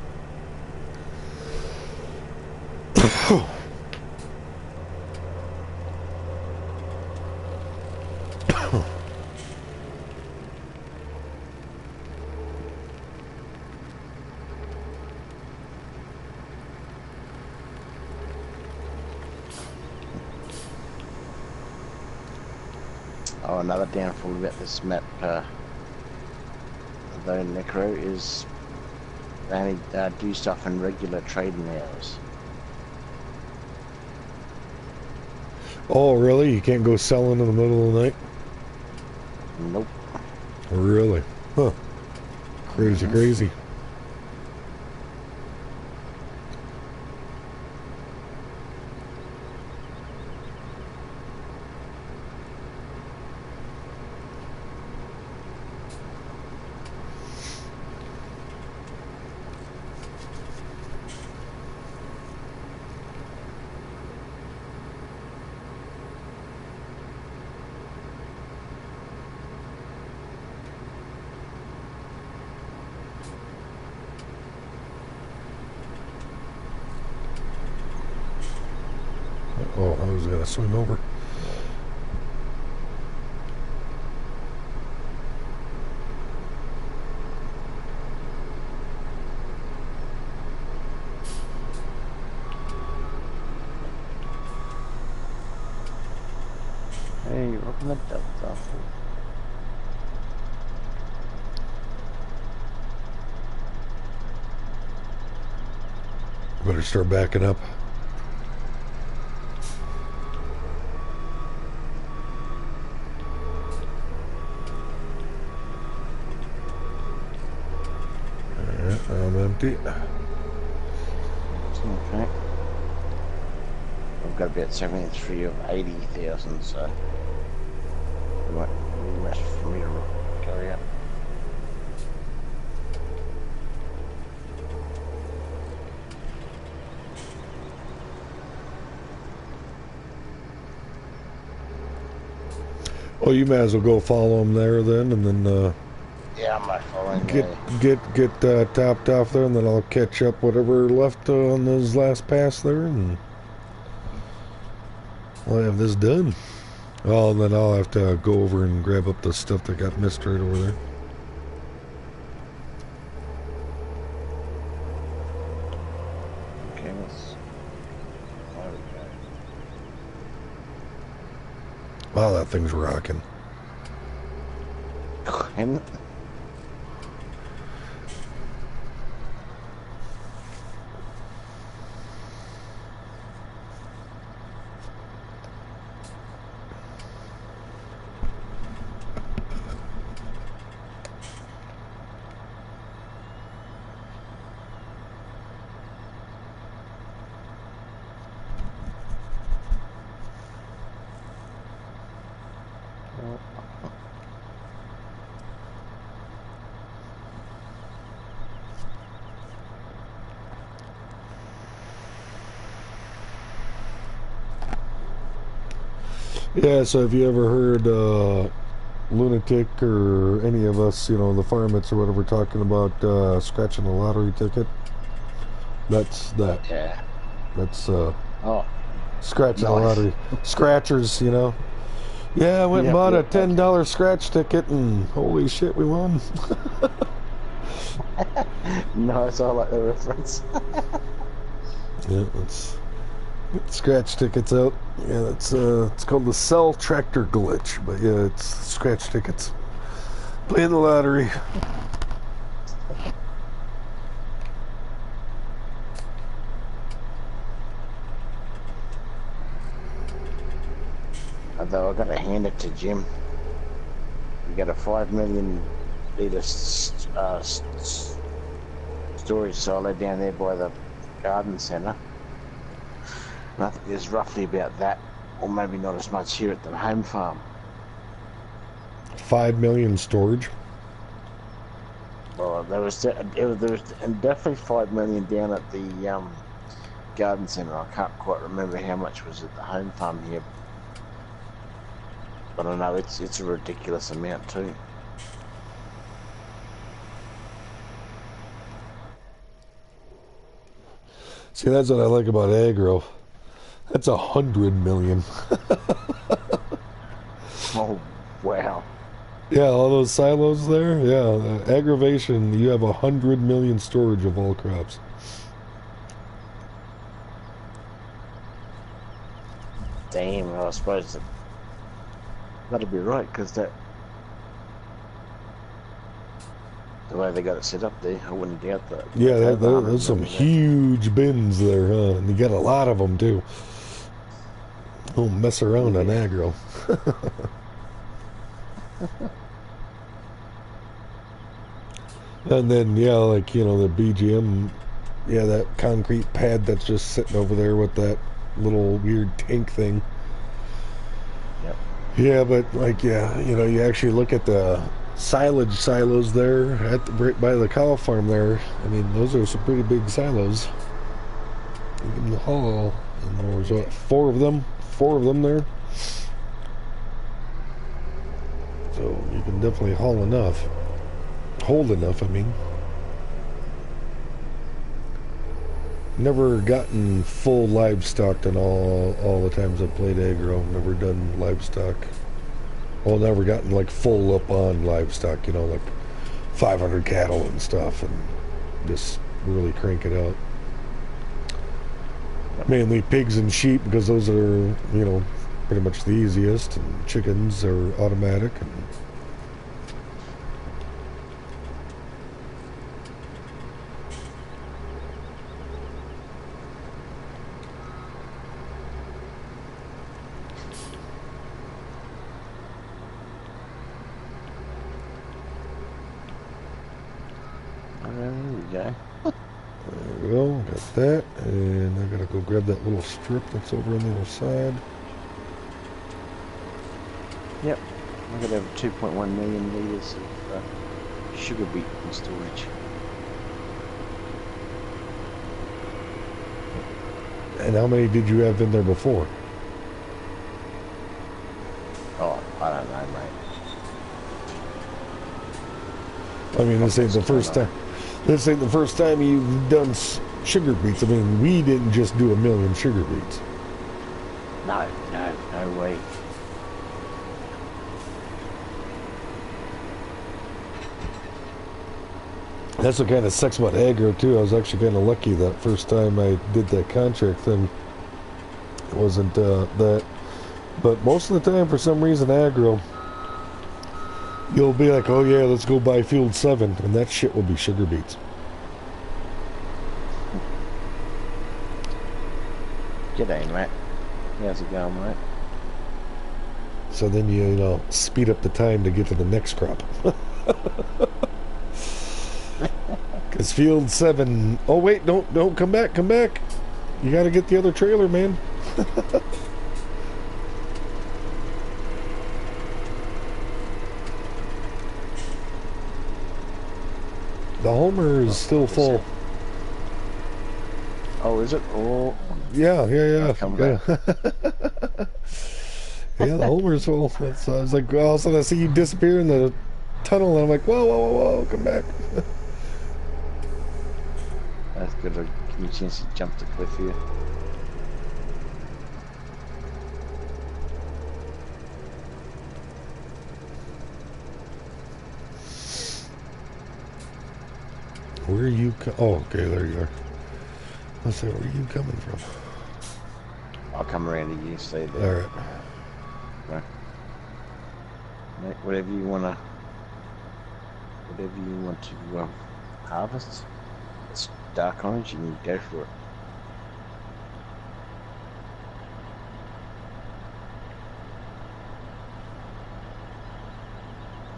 Oh, another downfall about this map, though Necro, is they only do stuff in regular trading hours. Oh, really? You can't go selling in the middle of the night? Nope. Really? Huh. Crazy, crazy. Oh, I was gonna swim over. Hey, you're up in the Delta. Better start backing up. I'm empty. Okay. I've got about 73 of 80,000, so it won't be much for me to carry out. Oh, you might as well go follow them there then, and then Yeah, I'm not following get topped off there, and then I'll catch up whatever left on those last pass there, and I'll have this done. Oh, and then I'll have to go over and grab up the stuff that got missed right over there. Okay, let's... There we go. Wow, that thing's rocking. And Yeah, so have you ever heard Lunatic or any of us, you know, the Farmmits or whatever, talking about scratching a lottery ticket? That's that. Yeah. That's Oh, scratching a nice. lottery. Scratchers, you know. Yeah, I went and bought a $10 scratch ticket and holy shit, we won. Nice, I like the reference. Yeah, let's get scratch tickets out. Yeah, that's it's called the cell tractor glitch, but yeah, it's scratch tickets. Playing the lottery. Although I got to hand it to Jim. We got a 5 million litre storage silo down there by the garden centre. And I think there's roughly about that, or maybe not as much here at the home farm. 5 million storage. Well, there was definitely 5 million down at the garden centre. I can't quite remember how much was at the home farm here, but I know it's a ridiculous amount too. See, that's what I like about aggro. That's 100 million. Oh, wow. Yeah, all those silos there. Yeah, aggravation. You have 100 million storage of all crops. Damn, I suppose that'd be right, because the way they got it set up there, I wouldn't doubt that. Yeah, there's some huge bins there, huh? And you got a lot of them too. Don't mess around on aggro. And then, yeah, like, you know, the BGM, yeah, that concrete pad that's just sitting over there with that little weird tank thing. Yep. Yeah, but, like, yeah, you know, you actually look at the silage silos there right by the cow farm there. I mean, those are some pretty big silos. You can haul, and there's, what, four of them there. So you can definitely haul enough. Hold enough, I mean. Never gotten full livestock in all the times I've played aggro. Never done livestock. Well, never gotten like full up on livestock, you know, like 500 cattle and stuff, and just really crank it out. Mainly pigs and sheep, because those are, you know, pretty much the easiest, and chickens are automatic. And there we go. there we go, got that, and I gotta go grab that little strip that's over on the other side. Yep, I'm gonna have 2.1 million litres of sugar beet in storage. And how many did you have in there before? Oh, I don't know, mate. I mean, this ain't the first time. This ain't the first time you've done sugar beets. I mean, we didn't just do 1 million sugar beets. No way. That's what kind of sucks about aggro too. I was actually kind of lucky that first time I did that contract thing. It wasn't that, but most of the time, for some reason, aggro, you'll be like, oh yeah, let's go buy field 7, and that shit will be sugar beets. G'day, mate. How's it going, mate? So then you know, speed up the time to get to the next crop. Because field 7, oh wait, don't come back. You got to get the other trailer, man. The Homer is still full. Oh, is it? Oh, Yeah. come back. Yeah, the Homer's full. That's, I was like, all of a sudden I see you disappear in the tunnel, and I'm like, whoa, come back. That's good. Give me a chance to jump the cliff here. Where are you? Oh, okay, there you are. Let's say, where are you coming from? I'll come around to you. Stay there. All right. Mate, whatever you want to harvest. It's dark orange. You can go for it.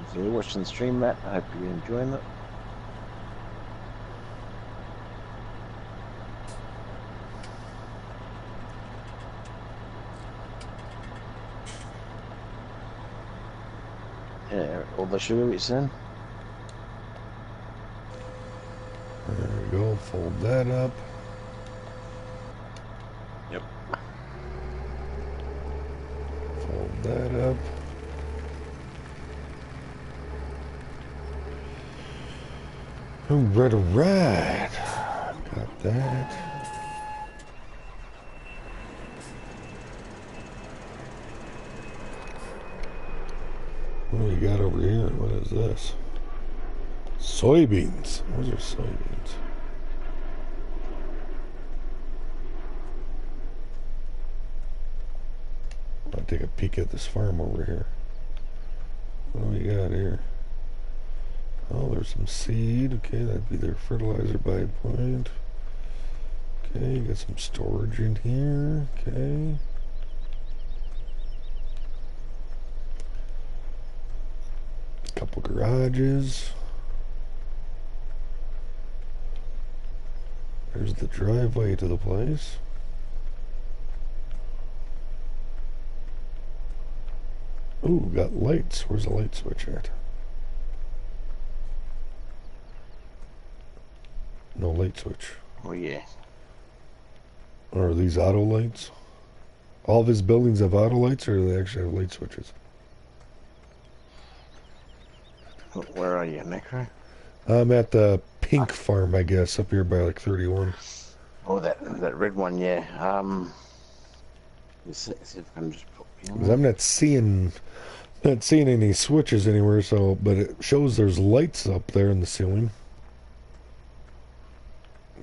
If you're watching the stream, Matt, I hope you're enjoying it. Yeah, all the sugar bits in. There we go. Fold that up. Yep. Fold that up. Oh, right. Got that. What do we got over here? What is this? Soybeans. Those are soybeans. I'll take a peek at this farm over here. What do we got here? Oh, there's some seed. Okay, that'd be their fertilizer buy point. Okay, got some storage in here. Okay. Couple garages. There's the driveway to the place. Ooh, got lights. Where's the light switch at? No light switch. Oh yeah. Or are these auto lights? All of his buildings have auto lights, or do they actually have light switches? Where are you, Necro? I'm at the pink farm, I guess, up here by like 31. Oh, that red one, yeah. Let's see if I can just put you on. 'Cause I'm not seeing any switches anywhere. So, but it shows there's lights up there in the ceiling.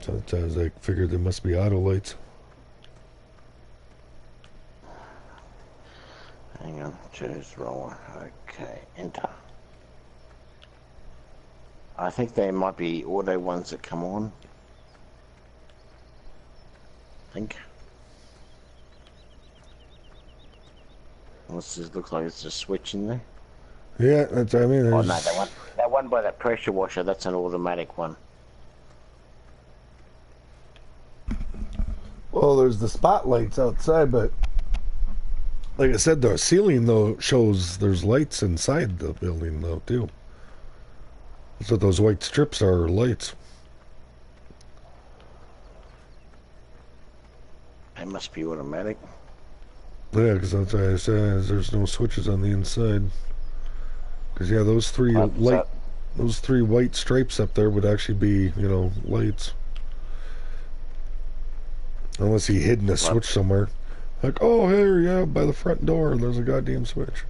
So I figured there must be auto lights. Hang on, choose roll. Okay, enter. I think they might be auto ones that come on. I think. This looks like it's a switch in there. Yeah, that's. I mean, Oh there's... no, that one by that pressure washer. That's an automatic one. Well, there's the spotlights outside, but like I said, the ceiling though shows there's lights inside the building though too. So those white strips are lights. They must be automatic. Yeah, because that's why I said there's no switches on the inside. Because yeah, those three those three white stripes up there would actually be, you know, lights. Unless he hidden a switch somewhere. Like, oh, here, yeah, by the front door, there's a goddamn switch.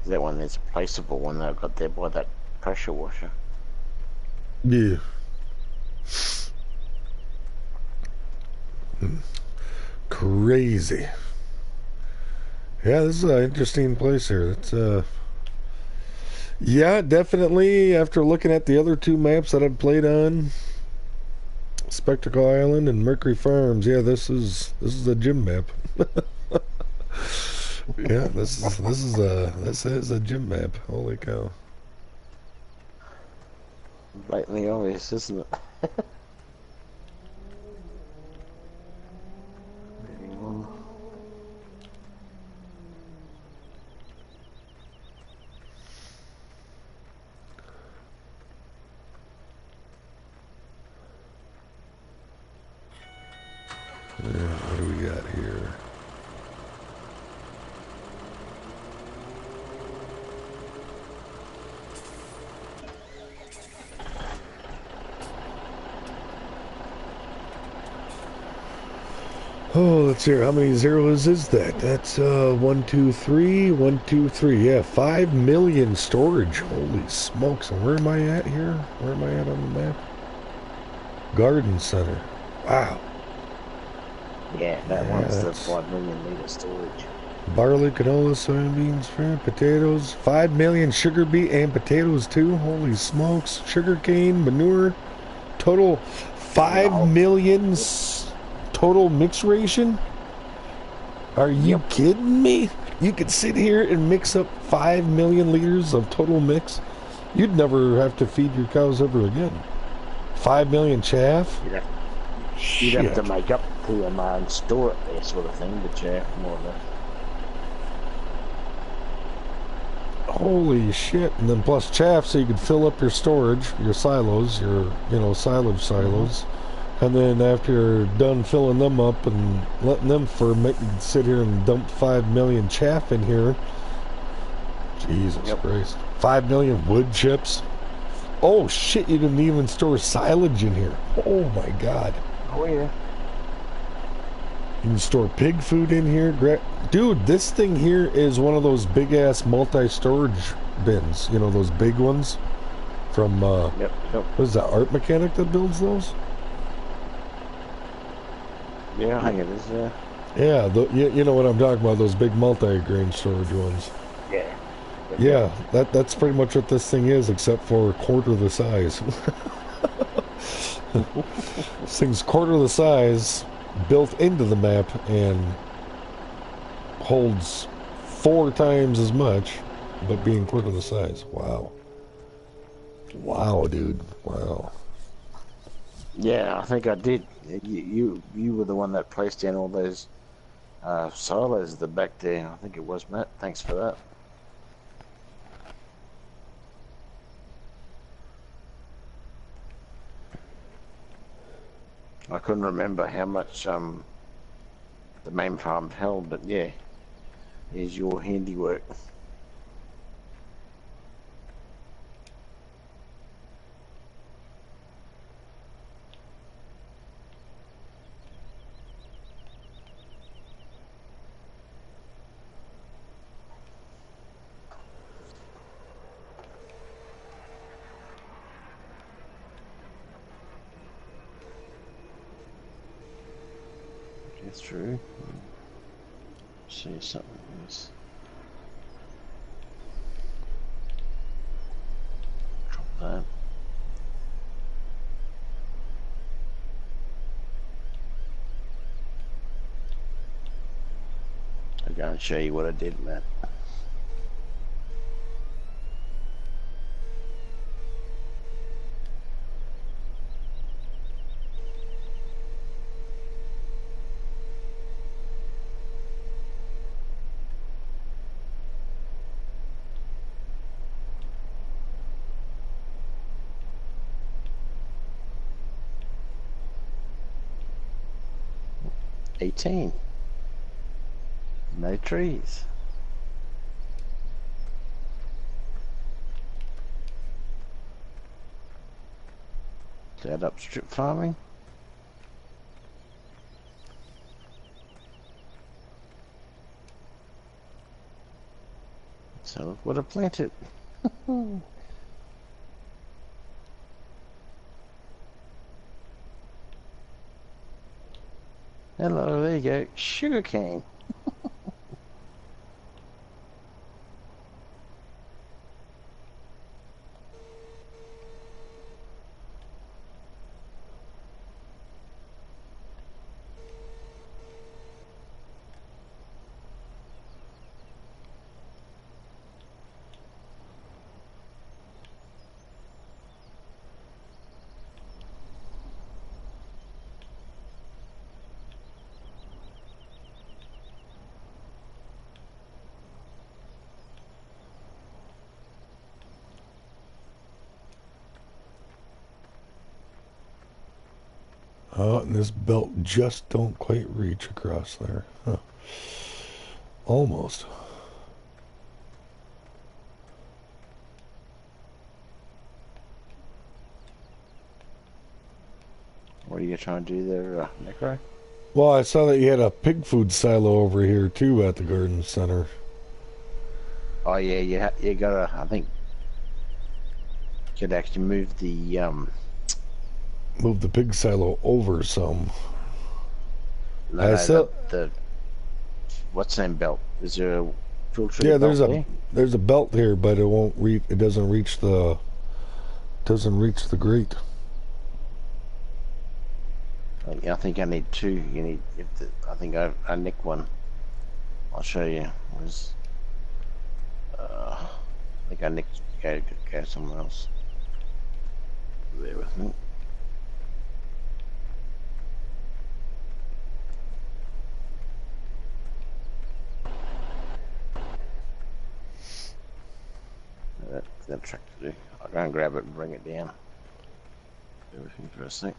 That one is a placeable one that I got there by that pressure washer. Yeah. Crazy. Yeah, this is an interesting place here. It's yeah, definitely. After looking at the other two maps that I've played on, Spectacle Island and Mercury Farms, yeah, this is a gym map. Yeah, this is a gym map. Holy cow! Blatantly obvious, isn't it? What do we got here? Oh, let's hear. How many zeros is that? That's 1, 2, 3, 1, 2, 3. Yeah, 5 million storage. Holy smokes! And where am I at here? Where am I at on the map? Garden Center. Wow. Yeah, that one's the 5 million litre storage. Barley, canola, soybeans, potatoes. 5 million sugar beet and potatoes too. Holy smokes! Sugarcane, manure. Total 5 million. Total mix ration? Are you kidding me? You could sit here and mix up 5 million liters of total mix. You'd never have to feed your cows ever again. 5 million chaff? You'd have to make up to them and store it there, sort of thing, the chaff, more or less. Holy shit. And then plus chaff, so you could fill up your storage, your silos, your, silage silos. And then after you're done filling them up and letting them ferment, you can sit here and dump 5 million chaff in here. Jesus Christ. 5 million wood chips. Oh shit, you can even store silage in here. Oh my god. Oh yeah. You can store pig food in here. Dude, this thing here is one of those big ass multi-storage bins. You know, those big ones from, what is that, Art Mechanic that builds those? Yeah, I think it is, yeah. Yeah, you know what I'm talking about, those big multi-grain storage ones. Yeah. Yeah, that's pretty much what this thing is, except for a quarter the size. This thing's quarter the size, built into the map, and holds 4 times as much, but being quarter the size. Wow. Wow, dude. Wow. Yeah, I think I did. You were the one that placed down all those silos at the back there. I think it was, Matt. Thanks for that. I couldn't remember how much the main farm held, but yeah, here's your handiwork. That's true. See something else. Drop that. I'll go and show you what I did, Matt. $18. No trees. Is that up strip farming? So look what I planted. Hello, there you go. Sugarcane. Oh, and this belt just don't quite reach across there. Huh. Almost. What are you trying to do there, Necro? Well, I saw that you had a pig food silo over here too at the garden center. Oh yeah, you gotta. I think you could actually move the Move the pig silo over some. the what's the name belt? Is there a filter Yeah, belt there? there's a belt here, but it won't reach. It doesn't reach the grate. I think I need two. You need. I think I nicked one. I'll show you. I think I nicked. Go somewhere else. Bear with me. That trick to do. I'll go and grab it and bring it down. Bear with me for a sec.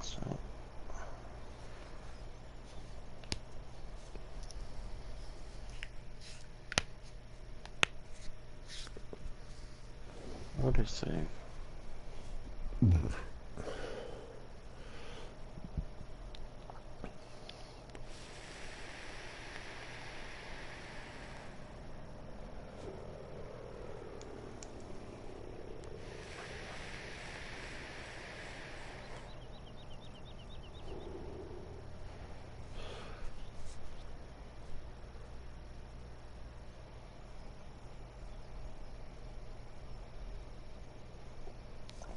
So. What is save?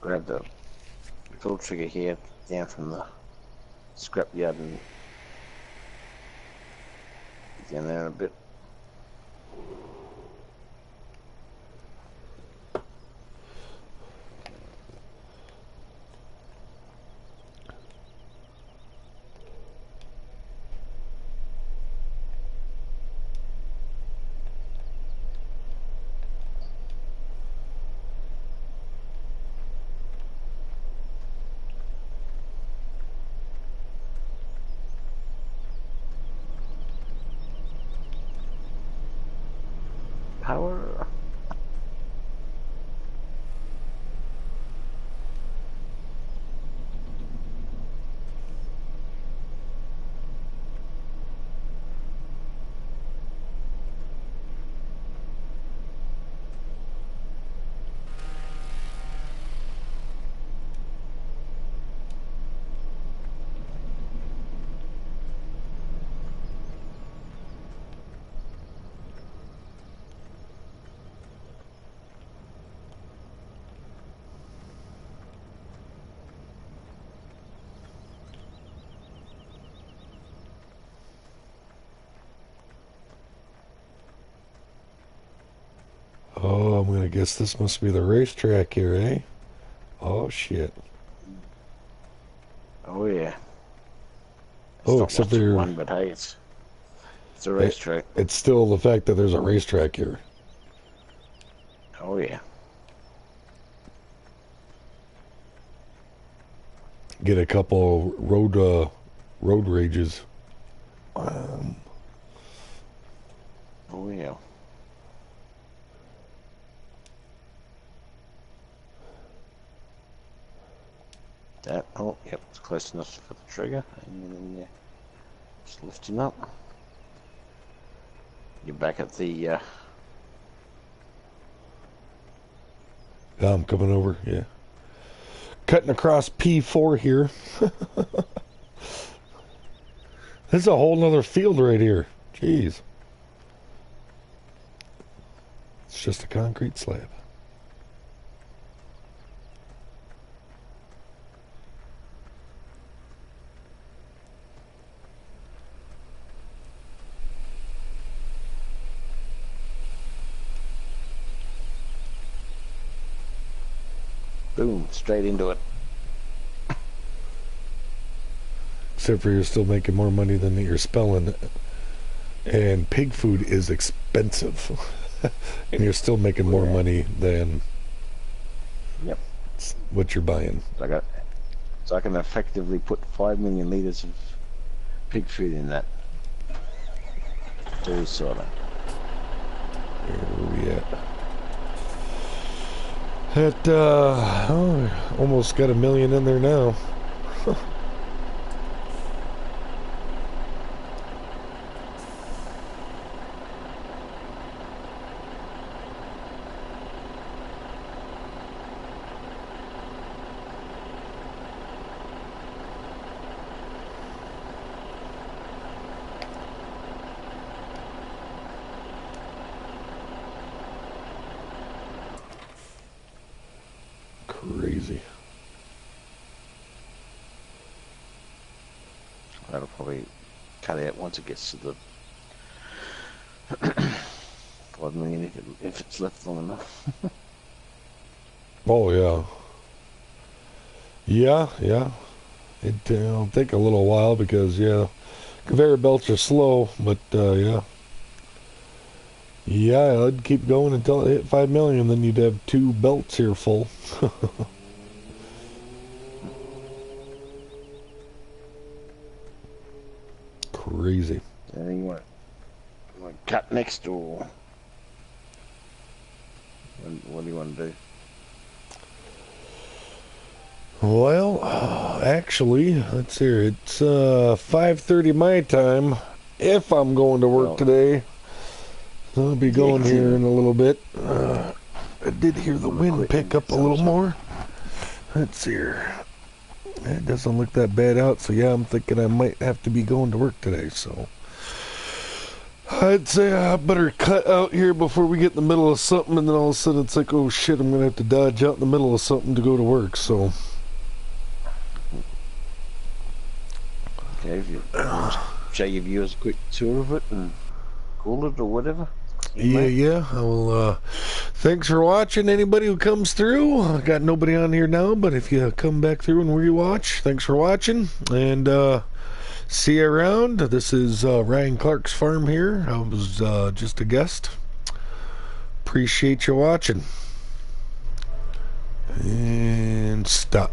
Grab the pull trigger here down from the scrapyard and down there a bit. Power. Oh, I'm gonna guess this must be the racetrack here, eh? Oh shit. Oh yeah. Oh, It's not except much of for one, but hey, it's a racetrack. It's still the fact that there's a racetrack here. Oh yeah. Get a couple road rages. Oh yeah. That, oh yep, it's close enough for the trigger, and then yeah, just lifting up. You're back at the Yeah, I'm coming over. Yeah, cutting across P4 here. This is a whole nother field right here. Jeez, it's just a concrete slab. Boom, straight into it. Except for you're still making more money than you're spelling. And pig food is expensive. And you're still making more money than what you're buying. So I can effectively put 5 million litres of pig food in that. Very sorting. Where are we at? Almost got 1 million in there now. Crazy. That'll probably cut out once it gets to the 5 million if it's left long enough. Oh yeah. It'll take a little while because conveyor belts are slow, but yeah, I'd keep going until it hit 5 million. Then you'd have 2 belts here full. Crazy. You want to cut next, or what do you want to do? Well, actually, let's hear. It's 5:30 my time. If I'm going to work today, I'll be going here in a little bit. I did hear the wind pick up a little more. Let's see here. It doesn't look that bad out, so yeah, I'm thinking I might have to be going to work today, so I'd say I better cut out here before we get in the middle of something, and then all of a sudden it's like, oh shit, I'm gonna have to dodge out in the middle of something to go to work, so. Okay, if you show your viewers a quick tour of it and call it or whatever. Yeah, I will. Thanks for watching, anybody who comes through. I got nobody on here now, but if you come back through and rewatch, thanks for watching, and see you around. This is Ryan Clarke's farm here. I was just a guest. Appreciate you watching. And stop.